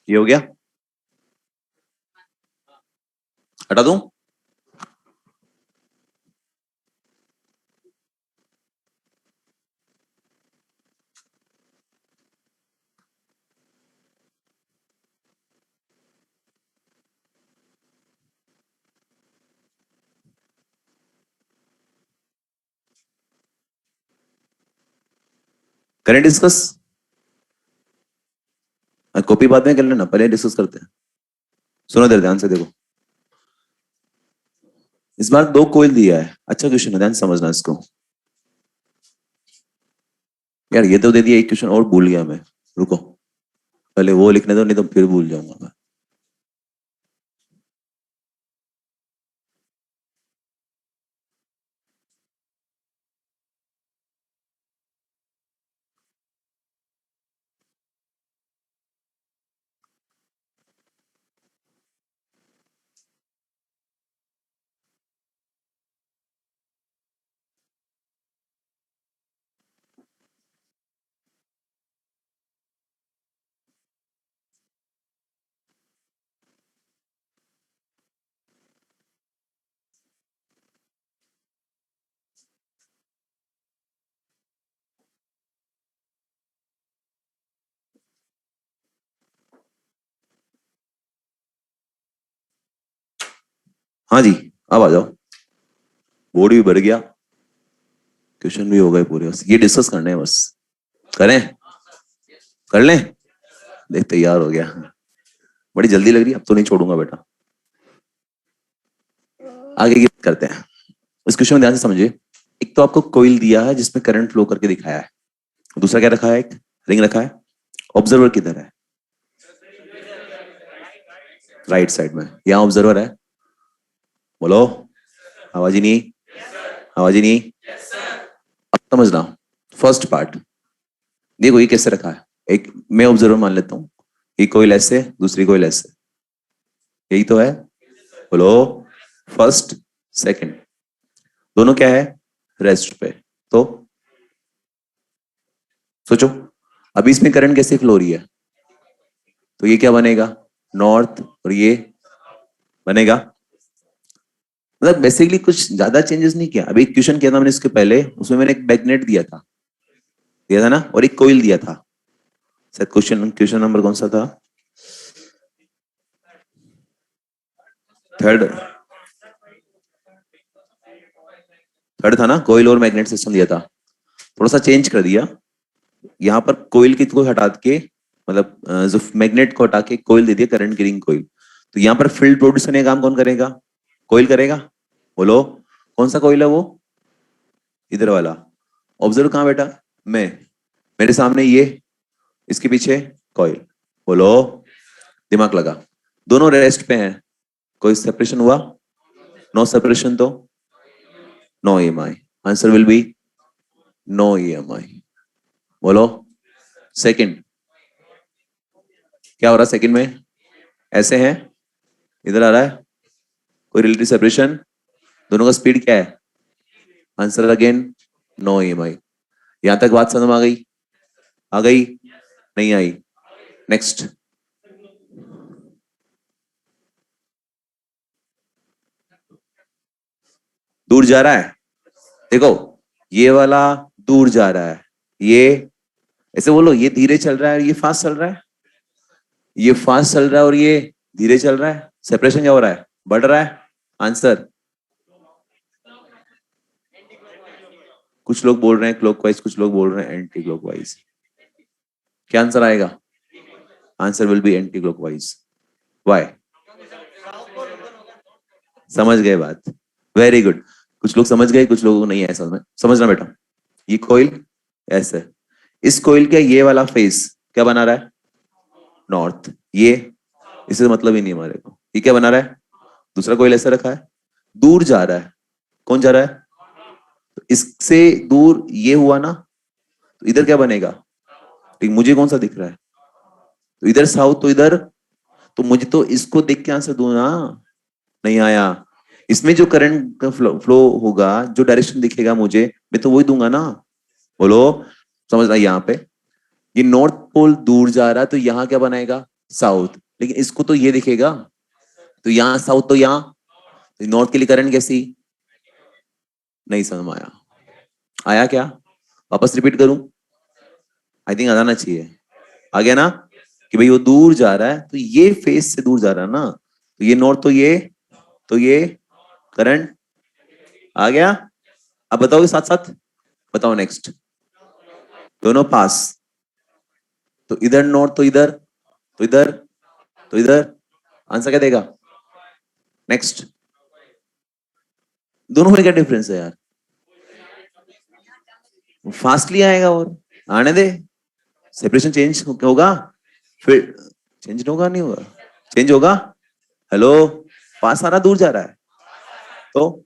Speaker 1: ये हो गया, हटा दूं? करें डिस्कस? कॉपी बाद में कर लेना, पहले डिस्कस करते हैं। सुनो देर ध्यान से देखो, इस बार दो कोयल दिया है, अच्छा क्वेश्चन है, ध्यान से समझना इसको। यार ये तो दे दिया, एक क्वेश्चन और भूल गया मैं, रुको पहले वो लिखने दो, नहीं तो फिर भूल जाऊंगा मैं। हाँ जी, अब आ जाओ, बोर्ड भी भर गया। क्वेश्चन भी हो गए पूरे, बस ये डिस्कस करने हैं, बस करें, कर लें। देख तैयार हो गया, बड़ी जल्दी लग रही है, अब तो नहीं छोड़ूंगा बेटा। आगे की बात करते हैं। इस क्वेश्चन में ध्यान से समझिए। एक तो आपको कोइल दिया है जिसमें करंट फ्लो करके दिखाया है, दूसरा क्या रखा है, एक रिंग रखा है। ऑब्जर्वर किधर है? राइट साइड में, यहाँ ऑब्जर्वर है। बोलो, आवाज ही नहीं, आवाज ही नहीं। अब समझना फर्स्ट पार्ट। देखो ये कैसे रखा है, एक मैं ऑब्जर्वर मान लेता हूँ, एक कोइल ऐसे, दूसरी कोइल ऐसे, यही तो है। बोलो, फर्स्ट सेकंड, दोनों क्या है, रेस्ट पे। तो सोचो, अभी इसमें करंट कैसे फ्लो हो रही है, तो ये क्या बनेगा, नॉर्थ, और ये बनेगा, मतलब बेसिकली कुछ ज्यादा चेंजेस नहीं किया। अभी एक क्वेश्चन किया था मैंने इसके पहले, उसमें मैंने एक मैग्नेट दिया था ना, और एक कोइल दिया था। शायद क्वेश्चन क्वेश्चन नंबर कौन सा था, थर्ड, थर्ड था ना, कोइल और मैग्नेट सिस्टम दिया था। थोड़ा सा चेंज कर दिया, यहाँ पर कोइल की को हटा के, मतलब जो मैग्नेट को हटा के कोइल दे दिया, करंट गिरिंग कोइल। तो यहाँ पर फील्ड प्रोड्यूस करने का काम कौन करेगा, कोइल करेगा। बोलो, कौन सा कोइल है वो, इधर वाला। ऑब्जर्व कहाँ बेटा, मैं, मेरे सामने ये, इसके पीछे कॉइल। बोलो, दिमाग लगा, दोनों रेस्ट पे हैं, कोई सेपरेशन हुआ, नो सेपरेशन, तो no EMI, answer will be no EMI. बोलो, सेकंड, क्या हो रहा है सेकंड में, ऐसे हैं, इधर आ रहा है, कोई रिलेटिव सेपरेशन, दोनों का स्पीड क्या है, आंसर अगेन नो ईएमआई। यहां तक बात समझ में आ गई, आ गई, नहीं आई, नेक्स्ट। दूर जा रहा है, देखो ये वाला दूर जा रहा है, ये ऐसे बोलो, ये धीरे चल रहा है और ये फास्ट चल रहा है, ये फास्ट चल रहा है और ये धीरे चल रहा है, सेपरेशन क्या हो रहा है, बढ़ रहा है, आंसर। कुछ लोग बोल रहे हैं क्लॉकवाइज, कुछ लोग बोल रहे हैं एंटी क्लॉकवाइज, क्या आंसर आएगा, answer will B anti clockwise. Why, समझ गए बात, वेरी गुड। कुछ लोग समझ गए, कुछ लोगों को नहीं आया समझ में, समझना बेटा। ये कोइल ऐसे, इस कोइल का ये वाला फेस क्या बना रहा है, नॉर्थ, ये इससे मतलब ही नहीं हमारे को, ये क्या बना रहा है, दूसरा कोइल ऐसे रखा है, दूर जा रहा है, कौन जा रहा है, तो इससे दूर ये हुआ ना, तो इधर क्या बनेगा, ठीक मुझे कौन सा दिख रहा है, तो इधर साउथ, तो इधर, तो मुझे तो इसको देख के आंसर दो ना, नहीं आया। इसमें जो करंट का फ्लो होगा, जो डायरेक्शन दिखेगा मुझे, मैं तो वही दूंगा ना। बोलो, समझ आई यहाँ पे, ये नॉर्थ पोल दूर जा रहा है, तो यहाँ क्या बनाएगा, साउथ, लेकिन इसको तो ये दिखेगा, तो यहाँ साउथ, तो यहाँ, तो नॉर्थ के लिए करंट कैसी, नहीं समझ में आया, आया क्या, वापस रिपीट करूं, आई थिंक आ जाना चाहिए, आ गया ना, कि भाई वो दूर जा रहा है, तो ये फेस से दूर जा रहा है ना, तो ये नॉर्थ, तो ये करंट आ गया। अब बताओगे साथ साथ, बताओ नेक्स्ट, दोनों पास, तो इधर नॉर्थ, तो इधर, तो इधर, तो इधर, आंसर क्या देगा, नेक्स्ट। दोनों में क्या डिफरेंस है यार, फास्टली आएगा और आने दे, सेपरेशन चेंज होगा, फिर चेंज होगा, नहीं होगा, चेंज होगा, हेलो, पास आ रहा, दूर जा रहा है, तो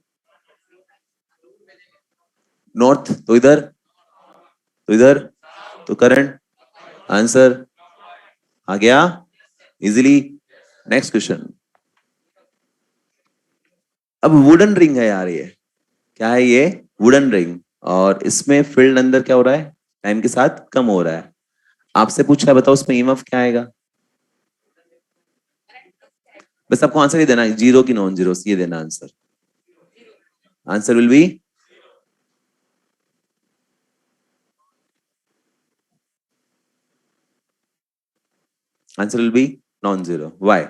Speaker 1: नॉर्थ, तो इधर, तो इधर, तो करंट, आंसर आ गया इजीली। Next question. अब वुडन रिंग है यार, ये क्या है, ये वुडन रिंग, और इसमें फील्ड अंदर क्या हो रहा है, टाइम के साथ कम हो रहा है। आपसे पूछा है, बताओ उसमें ईएमएफ क्या आएगा, बस आपको आंसर ही देना है, जीरो की नॉन जीरो, ये देना answer, answer will B, answer will B non zero. Why,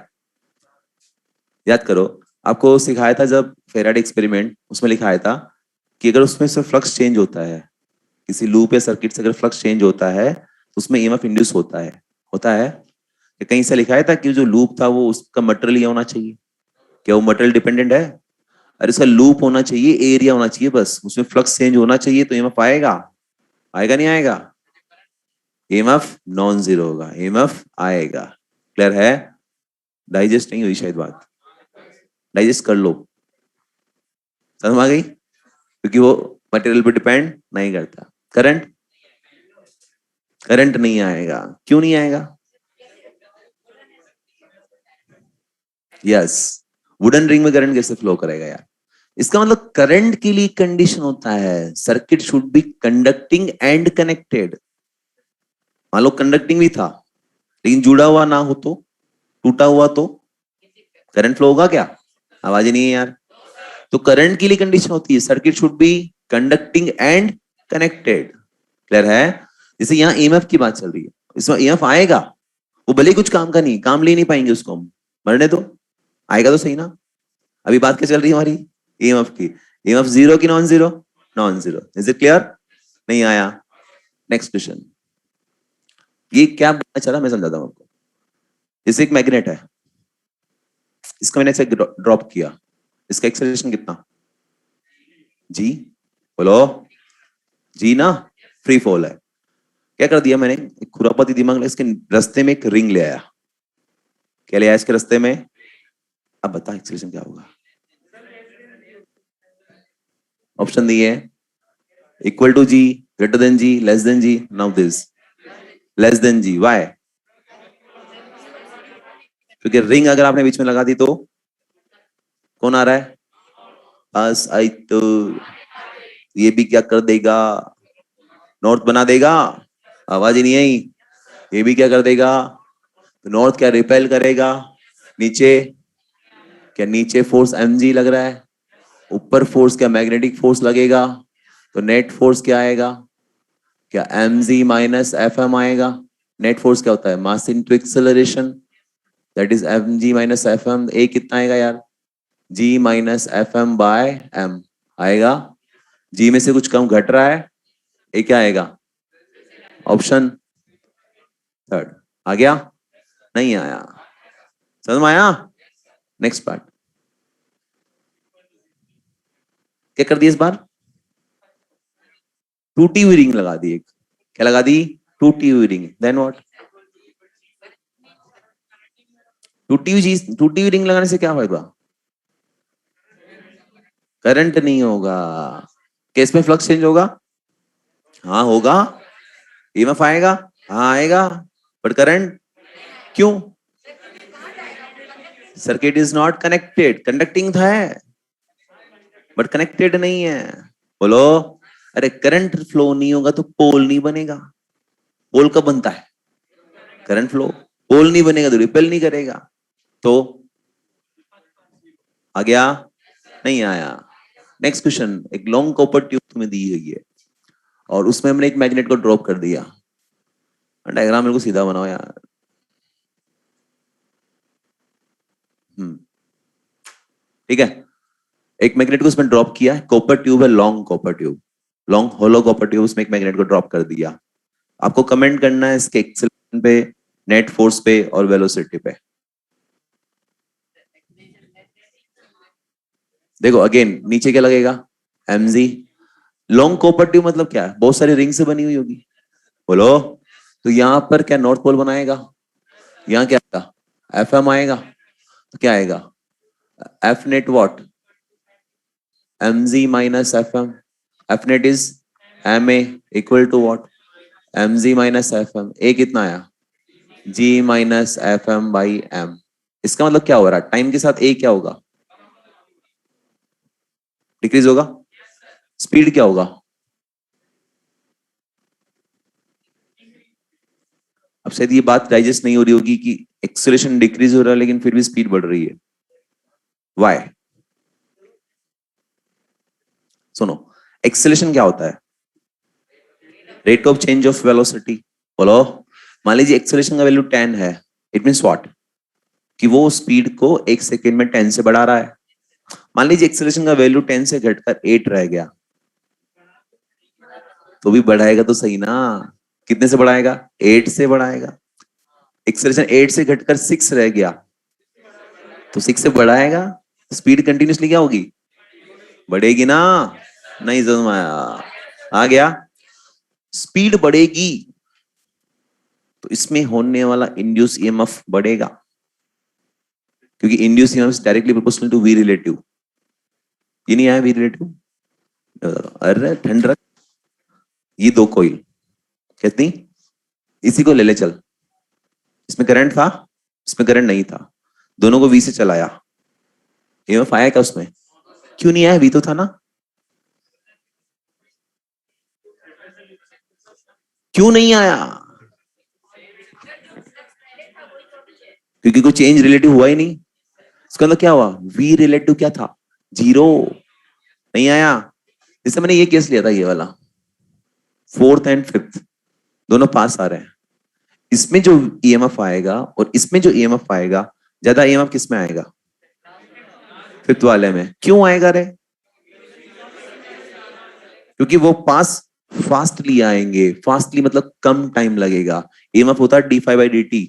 Speaker 1: याद करो, आपको सिखाया था जब फेराडे एक्सपेरिमेंट, उसमें लिखाया था कि अगर उसमें से फ्लक्स चेंज होता है, किसी लूप या सर्किट से अगर फ्लक्स चेंज होता है तो उसमें ईएमएफ इंड्यूस होता है। कि कहीं से लिखा है था कि जो लूप था वो उसका मटेरियल होना चाहिए, क्या वो मटेरियल डिपेंडेंट है? अरे इसका लूप होना चाहिए, एरिया होना चाहिए, बस उसमें फ्लक्स चेंज होना चाहिए तो ईएमएफ आएगा। आएगा नहीं आएगा? ईएमएफ नॉन जीरो होगा, ईएमएफ आएगा। क्लियर है? डाइजेस्ट नहीं हुई शायद बात, डाइजेस्ट कर लो, समझ आ गई? क्योंकि वो मटेरियल पे डिपेंड नहीं करता। करंट नहीं आएगा। क्यों नहीं आएगा? यस, वुडन रिंग में करंट कैसे फ्लो करेगा यार? इसका मतलब करंट के लिए कंडीशन होता है, circuit should be conducting and connected. मान लो कंडक्टिंग भी था लेकिन जुड़ा हुआ ना हो तो, टूटा हुआ तो करंट फ्लो होगा क्या? आवाज ही नहीं है यार। तो करंट के लिए कंडीशन होती है circuit should be conducting and connected. Clear है? जैसे यहाँ ईएमएफ की बात चल रही है, इसमें ईएमएफ आएगा, वो भले कुछ काम का नहीं, काम ले नहीं पाएंगे उसको हम, मरने दो, आएगा तो सही ना। अभी बात क्या चल रही है हमारी? ईएमएफ की। ईएमएफ जीरो की non zero? Non zero. Is it clear? नहीं आया? Next question. ये क्या बोलना चाह रहा मैं समझाता हूं आपको। जैसे एक मैग्नेट है, इसको मैंने ऐसे ड्रॉप किया, इसका एक्सेलरेशन कितना? जी बोलो, जी ना, फ्री फॉल है। क्या कर दिया मैंने, एक खुरापाती दिमाग में इसके रास्ते में एक रिंग ले आया। क्या ले आया इसके रास्ते में? अब बता एक्सेलरेशन क्या होगा? ऑप्शन दिए है, equal to G, greater than G, less than G. Now this less than G. Why? क्योंकि रिंग अगर आपने बीच में लगा दी तो कौन आ रहा है? बस आई तो ये भी क्या कर देगा, नॉर्थ बना देगा। आवाज ही नहीं आई। ये भी क्या कर देगा, तो नॉर्थ क्या रिपेल करेगा नीचे? क्या नीचे फोर्स mg लग रहा है, ऊपर फोर्स क्या मैग्नेटिक फोर्स लगेगा, तो नेट फोर्स क्या आएगा? क्या mg माइनस fm आएगा। नेट फोर्स क्या होता है? Mass into acceleration, that is mg minus fm। A कितना आएगा यार? g minus fm by m आएगा। g में से कुछ कम घट रहा है, ए क्या आएगा? Option third. आ गया? नहीं आया? समझ में आया? Next part. क्या कर दिया इस बार? टूटी हुई रिंग लगा दी एक। क्या लगा दी? टूटी हुई रिंग। Then what? टूटी हुई रिंग लगाने से क्या होगा? करंट नहीं होगा। केस में फ्लक्स चेंज होगा? हाँ होगा। ईएमएफ आएगा? हाँ आएगा। But current? क्यों? Circuit is not connected. Conducting था है बट कनेक्टेड नहीं है। बोलो। अरे करंट फ्लो नहीं होगा तो पोल नहीं बनेगा। पोल कब बनता है? Current flow. पोल नहीं बनेगा तो रिपेल नहीं करेगा। तो आ गया? नहीं आया? Next question. एक लॉन्ग कॉपर ट्यूब तुम्हें दी हुई है और उसमें हमने एक मैग्नेट को ड्रॉप कर दिया। डायग्राम मेरे को सीधा बनाओ यार। ठीक है, एक मैग्नेट को उसमें ड्रॉप किया, कॉपर ट्यूब है, लॉन्ग कॉपर ट्यूब, लॉन्ग होलो कॉपर ट्यूब, उसमें एक मैग्नेट को ड्रॉप कर दिया। आपको कमेंट करना है इसके एक्सेलरेशन पे, नेट फोर्स पे और वेलोसिटी पे। देखो अगेन नीचे क्या लगेगा? mg। लॉन्ग कॉपर ट्यूब मतलब क्या है? बहुत सारी रिंग से बनी हुई होगी। बोलो। तो यहां पर क्या नॉर्थ पोल बनाएगा? यहाँ क्या आएगा? fm आएगा। तो क्या आएगा? f net what? mg minus fm। f net is ma equal to what? mg minus fm। a कितना आया? g minus fm by m। इसका मतलब क्या हो रहा है? टाइम के साथ a क्या होगा? डिक्रीज होगा। स्पीड क्या होगा? अब शायद ये बात डाइजेस्ट नहीं हो रही होगी कि एक्सेलरेशन डिक्रीज हो रहा है लेकिन फिर भी स्पीड बढ़ रही है। वाई? सुनो, एक्सेलरेशन क्या होता है? Rate of change of velocity. बोलो। मान लीजिए एक्सेलरेशन का वैल्यू 10 है, इट मींस व्हाट? कि वो स्पीड को एक सेकेंड में 10 से बढ़ा रहा है। मान लीजिए एक्सेलरेशन का वैल्यू 10 से घटकर 8 रह गया, तो भी बढ़ाएगा तो सही ना। कितने से बढ़ाएगा? 8 से बढ़ाएगा। एक्सेलरेशन 8 से घटकर 6 रह गया, तो 6 से बढ़ाएगा, स्पीड कंटिन्यूसली क्या होगी? बढ़ेगी ना। नहीं समझ में आया? आ गया? स्पीड बढ़ेगी तो इसमें होने वाला इंड्यूस ईएमएफ बढ़ेगा, क्योंकि induce EMF directly proportional to V relative. ये नहीं आया वी रिलेटिव? अरे ठंड रख। ये दो कॉइल कितनी, इसी को ले ले चल। इसमें करंट था, इसमें करंट नहीं था, दोनों को वी से चलाया, ईएमएफ आया क्या उसमें? क्यों नहीं आया? वी तो था ना। क्यों नहीं आया? क्योंकि कोई चेंज रिलेटिव हुआ ही नहीं। इसका मतलब क्या हुआ? वी रिलेटिव क्या था? 0। नहीं आया। जैसे मैंने ये केस लिया था, ये वाला 4th एंड 5th दोनों पास आ रहे हैं। इसमें जो ईएमएफ आएगा और इसमें जो ईएमएफ आएगा, ज्यादा ईएमएफ किस में आएगा? 5th वाले में। क्यों आएगा रे? क्योंकि वो पास फास्टली आएंगे। फास्टली मतलब कम टाइम लगेगा। ईएमएफ होता है d5/dt,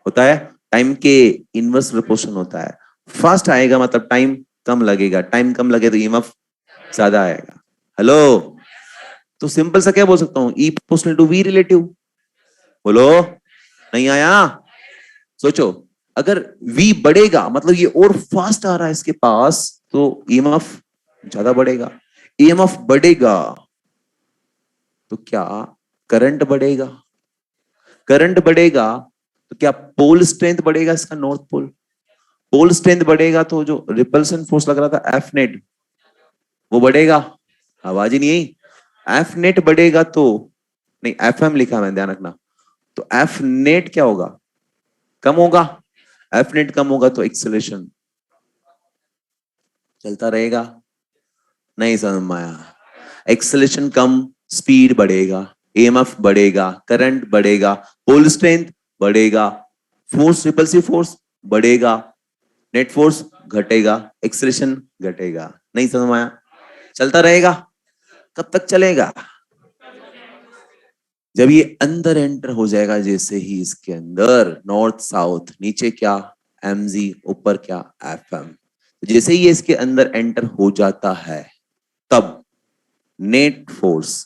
Speaker 1: होता है टाइम के इनवर्स प्रोपोर्शन होता है। फास्ट आएगा मतलब टाइम कम लगेगा, टाइम कम लगे तो ईएमएफ ज्यादा आएगा। हेलो, तो सिंपल सा क्या बोल सकता हूं? ई प्रोपोर्शनल टू वी रिलेटिव। बोलो, नहीं आया? सोचो, अगर v बढ़ेगा मतलब ये और फास्ट आ रहा है इसके पास, तो ईएमएफ ज्यादा बढ़ेगा। ईएमएफ बढ़ेगा तो क्या करंट बढ़ेगा? करंट बढ़ेगा तो क्या पोल स्ट्रेंथ बढ़ेगा इसका, नॉर्थ पोल। पोल स्ट्रेंथ बढ़ेगा तो जो रिपल्सन फोर्स लग रहा था एफ नेट, वो बढ़ेगा। आवाज ही नहीं आई। एफ नेट बढ़ेगा तो, नहीं एफ एम लिखा है, ध्यान रखना। तो एफ नेट क्या होगा? कम होगा। एफ नेट कम होगा तो एक्सेलरेशन चलता रहेगा। नहीं समझ में आया? एक्सेलरेशन कम, स्पीड बढ़ेगा, ईएमएफ बढ़ेगा, करंट बढ़ेगा, पोल स्ट्रेंथ बढ़ेगा, फोर्स रिपल्सिव फोर्स बढ़ेगा, नेट फोर्स घटेगा, एक्सेलरेशन घटेगा। नहीं समझ में आया? चलता रहेगा। कब तक चलेगा? जब ये अंदर एंटर हो जाएगा, जैसे ही इसके अंदर नॉर्थ साउथ, नीचे क्या एमजी, ऊपर क्या एफएम, जैसे ही ये इसके अंदर एंटर हो जाता है, तब नेट फोर्स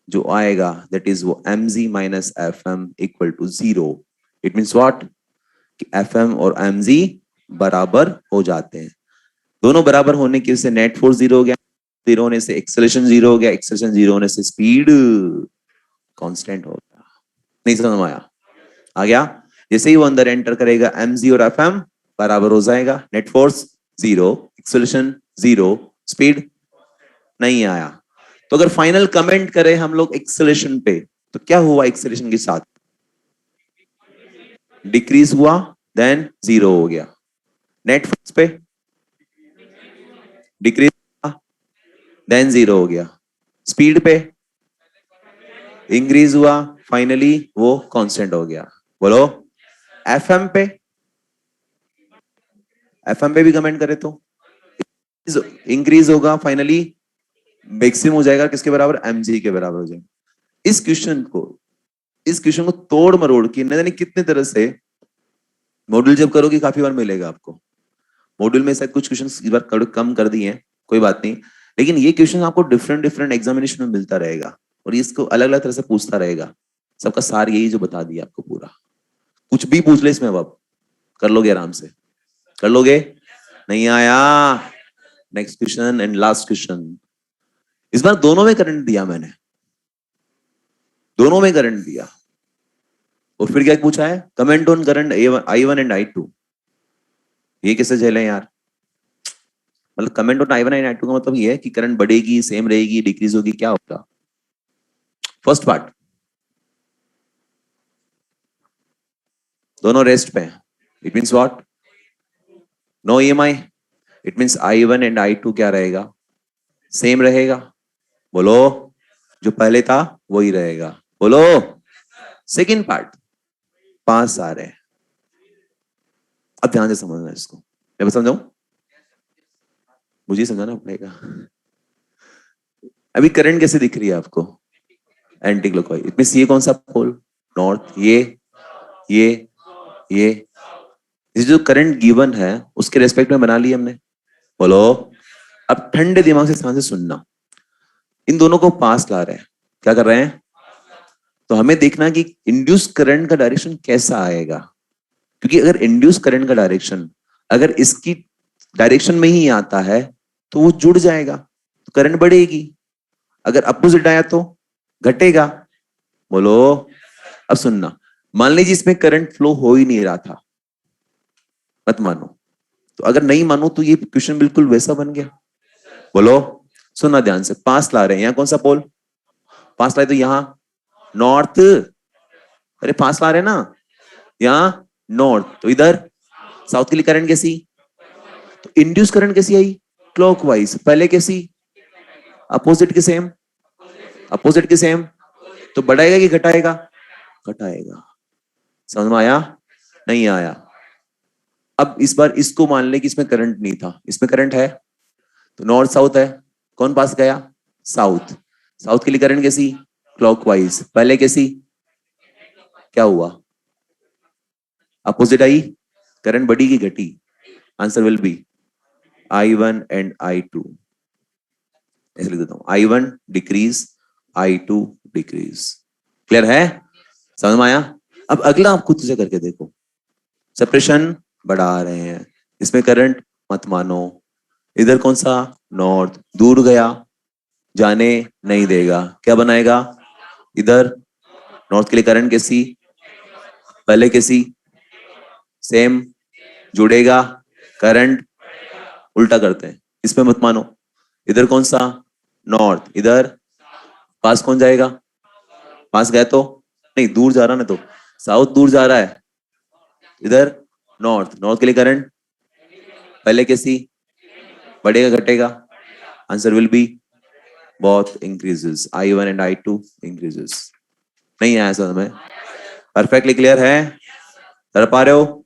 Speaker 1: जो आएगा दैट इज वो mg minus fm equal to 0। It means what? कि fm और mg बराबर हो जाते हैं। दोनों बराबर होने की वजह से नेट फोर्स 0 हो गया, 0 होने से एक्सेलरेशन 0 हो गया, एक्सेलरेशन 0 होने से स्पीड कांस्टेंट हो गया। नहीं समझ में आया? आ गया? जैसे ही वो अंदर एंटर करेगा, mg और fm बराबर हो जाएगा, नेट फोर्स 0, एक्सेलरेशन 0, स्पीड नहीं आया। तो अगर फाइनल कमेंट करें हम लोग एक्सेलरेशन पे, तो क्या हुआ एक्सेलरेशन के साथ? डिक्रीज हुआ, देन 0 हो गया। नेट फोर्स पे डिक्रीज हुआ, देन 0 हो गया। स्पीड पे इंक्रीज हुआ, फाइनली वो कांस्टेंट हो गया। बोलो, एफएम पे, एफएम पे भी कमेंट करें तो इंक्रीज होगा, फाइनली मैक्सिमम हो जाएगा किसके बराबर? एमजी के बराबर हो जाएगा। इस क्वेश्चन को तोड़ मरोड़ के न जाने कितने तरह से मॉड्यूल जब करोगे काफी बार मिलेगा आपको। मॉड्यूल में शायद कुछ क्वेश्चन इस बार कम कर दिए हैं, कोई बात नहीं, लेकिन ये क्वेश्चन आपको डिफरेंट डिफरेंट एग्जामिनेशन में मिलता रहेगा और इसको अलग अलग तरह से पूछता रहेगा। सबका सार यही जो बता दिया आपको पूरा। कुछ भी पूछ ले इसमें, अब आप कर लोगे आराम से, कर लोगे। नहीं आया? Next question and last question. इस बार दोनों में करंट दिया मैंने, दोनों में करंट दिया, और फिर क्या पूछा है? Comment on current I1 and I2। ये कैसे झेले यार? मतलब comment on I1 and I2 का मतलब ये है कि करंट बढ़ेगी, सेम रहेगी, डिक्रीज होगी, क्या होगा? फर्स्ट पार्ट, दोनों रेस्ट पे हैं। It means what? No EMI. It means I1 and I2 क्या रहेगा? सेम रहेगा। बोलो, जो पहले था वही रहेगा। बोलो। सेकंड पार्ट, पांच आ रहे हैं। अब ध्यान से समझना इसको, मैं समझाऊं? मुझे समझाना पड़ेगा। अभी करंट कैसे दिख रही है आपको? Anti clockwise. इसमें ये कौन सा पोल? नॉर्थ। ये ये जो करंट गिवन है उसके रेस्पेक्ट में बना ली हमने। बोलो। अब ठंडे दिमाग से ध्यान से सुनना। इन दोनों को पास ला रहे हैं। क्या कर रहे हैं? तो हमें देखना कि इंड्यूस करंट का डायरेक्शन कैसा आएगा, क्योंकि अगर इंड्यूस करंट का डायरेक्शन अगर इसकी डायरेक्शन में ही आता है तो वो जुड़ जाएगा, तो करंट बढ़ेगी। अगर अपोजिट आया तो घटेगा। बोलो। अब सुनना। मान लीजिए इसमें करंट फ्लो हो ही नहीं रहा था, मत मानो। तो अगर नहीं मानो तो ये क्वेश्चन बिल्कुल वैसा बन गया। बोलो। सुनना ध्यान से। पास ला रहे हैं, यहाँ कौन सा पोल पास लाए? तो यहाँ नॉर्थ। अरे पास ला रहे हैं ना, यहाँ नॉर्थ, तो इधर साउथ के लिए करंट कैसी? तो इंड्यूस करंट कैसी आई? क्लॉकवाइज। पहले कैसी? अपोजिट के सेम। अपोजिट के सेम। तो बढ़ाएगा कि घटाएगा? घटाएगा। समझ में आया? नहीं आया? अब इस बार इसको मान ले कि इसमें करंट नहीं था, इसमें करंट है, तो नॉर्थ साउथ है। कौन पास गया? साउथ। साउथ के लिए करंट कैसी? क्लॉकवाइज। पहले कैसी? क्या हुआ? अपोजिट आई। करंट बढ़ी की घटी? Answer will B I1 and I2। ऐसे लिख देता हूं, I1 decrease, I2 decrease. Clear है? समझ में आया? अब अगला आप खुद से करके देखो। सेपरेशन बढ़ा रहे हैं, इसमें करंट मत मानो। इधर कौन सा? नॉर्थ। दूर गया, जाने नहीं देगा। क्या बनाएगा? इधर नॉर्थ के लिए करंट कैसी? पहले कैसी? सेम। जुड़ेगा करंट। उल्टा करते हैं, इसमें मत मानो। इधर कौन सा? नॉर्थ। इधर पास कौन जाएगा? पास गया तो नहीं, दूर जा रहा ना, तो साउथ दूर जा रहा है। इधर नॉर्थ। नॉर्थ के लिए करंट पहले कैसी? बढ़ेगा घटेगा? Answer will B both increases. I1 and I2 increases. नहीं आया समझ में? परफेक्टली क्लियर है? कर पा रहे हो?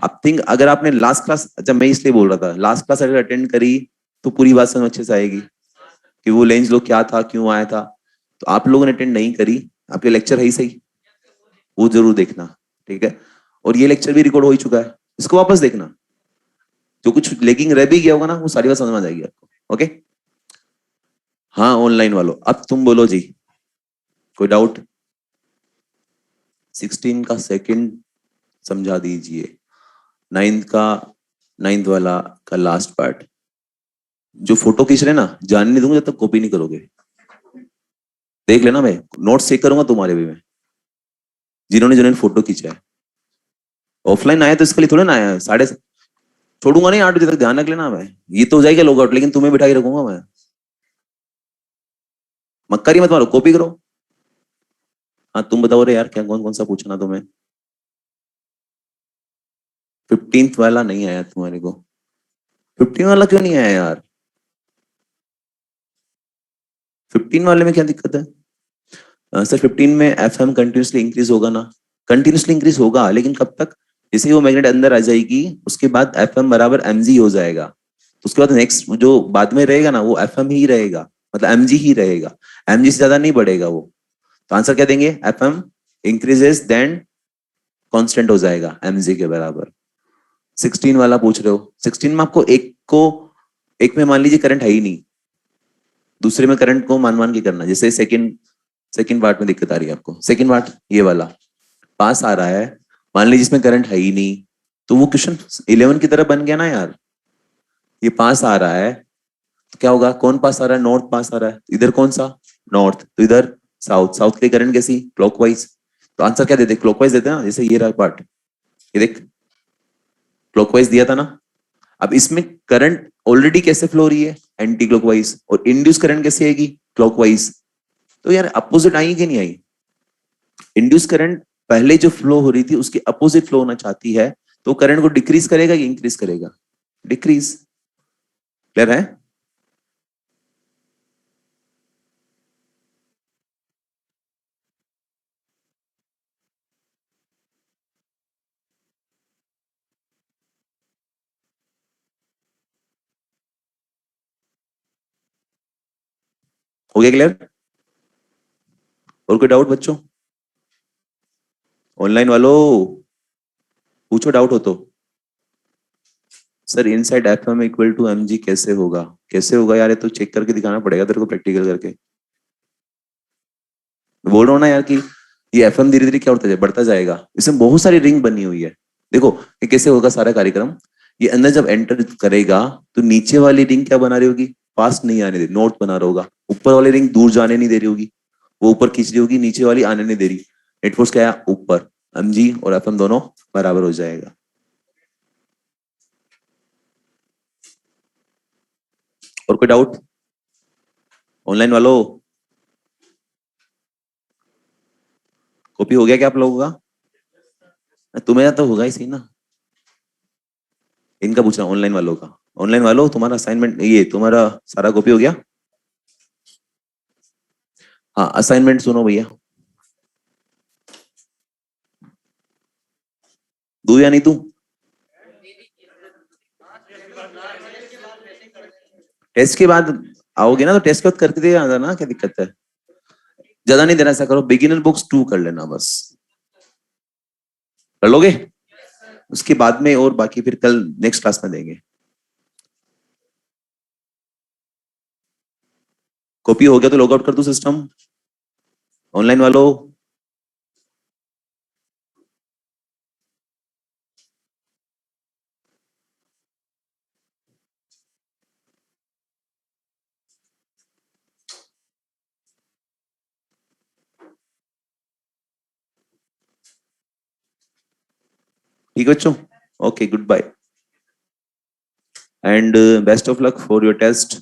Speaker 1: अब थिंक, अगर आपने लास्ट क्लास, अच्छा मैं इसलिए बोल रहा था, लास्ट क्लास अगर अटेंड करी तो पूरी बात समझ अच्छे से आएगी कि वो लेंस लो क्या था, क्यों आया था। तो आप लोगों ने अटेंड नहीं करी, आपके लेक्चर है ही सही, वो जरूर देखना। ठीक है? और ये लेक्चर भी रिकॉर्ड हो ही चुका है, इसको वापस देखना। जो कुछ लेकिन रह भी गया होगा ना, वो सारी बात समझ में आ जाएगी आपको। ओके? हाँ ऑनलाइन वालों, अब तुम बोलो जी, कोई डाउट? 16 का सेकंड समझा दीजिए। नाइन्थ का, नाइन्थ वाला का लास्ट पार्ट। जो फोटो खींच रहे ना, जानने नहीं दूंगा जब तक कॉपी नहीं करोगे। देख लेना, मैं नोट्स चेक करूंगा तुम्हारे भी। मैं जिन्होंने जिन्होंने फोटो खींचा है ऑफलाइन आया तो इसके लिए थोड़ा ना आया है। साढ़े छोड़ूंगा नहीं, 8 बजे तक ध्यान रख लेना। मैं ये तो हो जाएगा लॉग आउट, लेकिन तुम्हें बिठा के रखूंगा मैं। मक्कारी मत मारो, कॉपी करो। हाँ तुम बताओ रे यार, क्या कौन कौन सा पूछना तुम्हें? 15th वाला नहीं आया तुम्हारे को? 15 वाला क्यों नहीं आया यार? 15 वाले में क्या दिक्कत है? सर 15 में FM कंटिन्यूसली इंक्रीज होगा ना? कंटिन्यूसली इंक्रीज होगा, लेकिन कब तक? जैसे ही वो मैग्नेट अंदर आ जाएगी उसके बाद FM बराबर mg हो जाएगा। तो उसके बाद नेक्स्ट जो बाद में रहेगा ना, वो FM ही रहेगा, मतलब mg ही रहेगा। mg से ज्यादा नहीं बढ़ेगा वो। तो आंसर क्या देंगे? FM इंक्रीजेस देन कांस्टेंट हो जाएगा mg के बराबर। 16 वाला पूछ रहे हो? 16 में आपको एक में मान लीजिए करंट है ही नहीं, दूसरे में करंट को मान मान के करना। जैसे सेकंड सेकंड पार्ट में दिक्कत आ रही है आपको, सेकंड पार्ट ये वाला पास आ रहा है, मान लीजिए इसमें करंट है ही नहीं, तो वो क्वेश्चन 11 की तरह बन गया ना यार। ये पास आ रहा है तो क्या होगा? कौन पास आ रहा है? नॉर्थ पास आ रहा है। इधर कौन सा? नॉर्थ। तो इधर साउथ। साउथ के करंट कैसी? क्लॉकवाइज। तो आंसर क्या देते? क्लॉकवाइज देते हैं ना। जैसे ये रहा पार्ट, ये देख, क्लॉकवाइज दिया था ना। अब इसमें करंट ऑलरेडी कैसे फ्लो हो रही है? Anti clockwise. और इंड्यूस करंट कैसे आएगी? क्लॉकवाइज। तो यार अपोजिट आई कि नहीं आई? इंड्यूस करंट पहले जो फ्लो हो रही थी उसके अपोजिट फ्लो होना चाहती है, तो करंट को डिक्रीज करेगा कि इंक्रीज करेगा? डिक्रीज। क्लियर है? हो गया क्लियर? और कोई डाउट बच्चों? ऑनलाइन वालों पूछो डाउट हो तो। Sir inside FM equal to MG कैसे होगा? कैसे होगा यार, ये तो चेक करके दिखाना पड़ेगा तेरे को प्रैक्टिकल करके। बोल रहा हूँ ना यार कि ये एफएम धीरे धीरे क्या होता जाए, बढ़ता जाएगा। इसमें बहुत सारी रिंग बनी हुई है। देखो ये कैसे होगा सारा कार्यक्रम। ये अंदर जब एंटर करेगा तो नीचे वाली रिंग क्या बना रही होगी, पास नहीं आने दे, नोट बना रहा होगा। ऊपर वाली रिंग दूर जाने नहीं दे रही होगी, वो ऊपर खींच रही होगी, नीचे वाली आने नहीं दे रही। नेट फोर्स क्या है, ऊपर। एमजी और एफएम दोनों बराबर हो जाएगा। और कोई डाउट ऑनलाइन वालों? कॉपी हो गया क्या आप लोगों का? तुम्हें तो होगा ही सही ना। इनका पूछ रहा हूँ ऑनलाइन वालों का। ऑनलाइन वालों तुम्हारा असाइनमेंट, ये तुम्हारा सारा कॉपी हो गया? हाँ असाइनमेंट सुनो भैया। दू या नहीं दू? टेस्ट के बाद आओगे ना, तो टेस्ट के बाद करके दे आना ना, क्या दिक्कत है? ज्यादा नहीं देना, ऐसा करो बिगिनर बुक्स 2 कर लेना बस। कर लोगे? उसके बाद में और बाकी फिर कल नेक्स्ट क्लास में देंगे। कॉपी हो गया तो लॉग आउट कर दो सिस्टम। ऑनलाइन वालों ठीक है बच्चों? Okay good bye and best of luck for your test.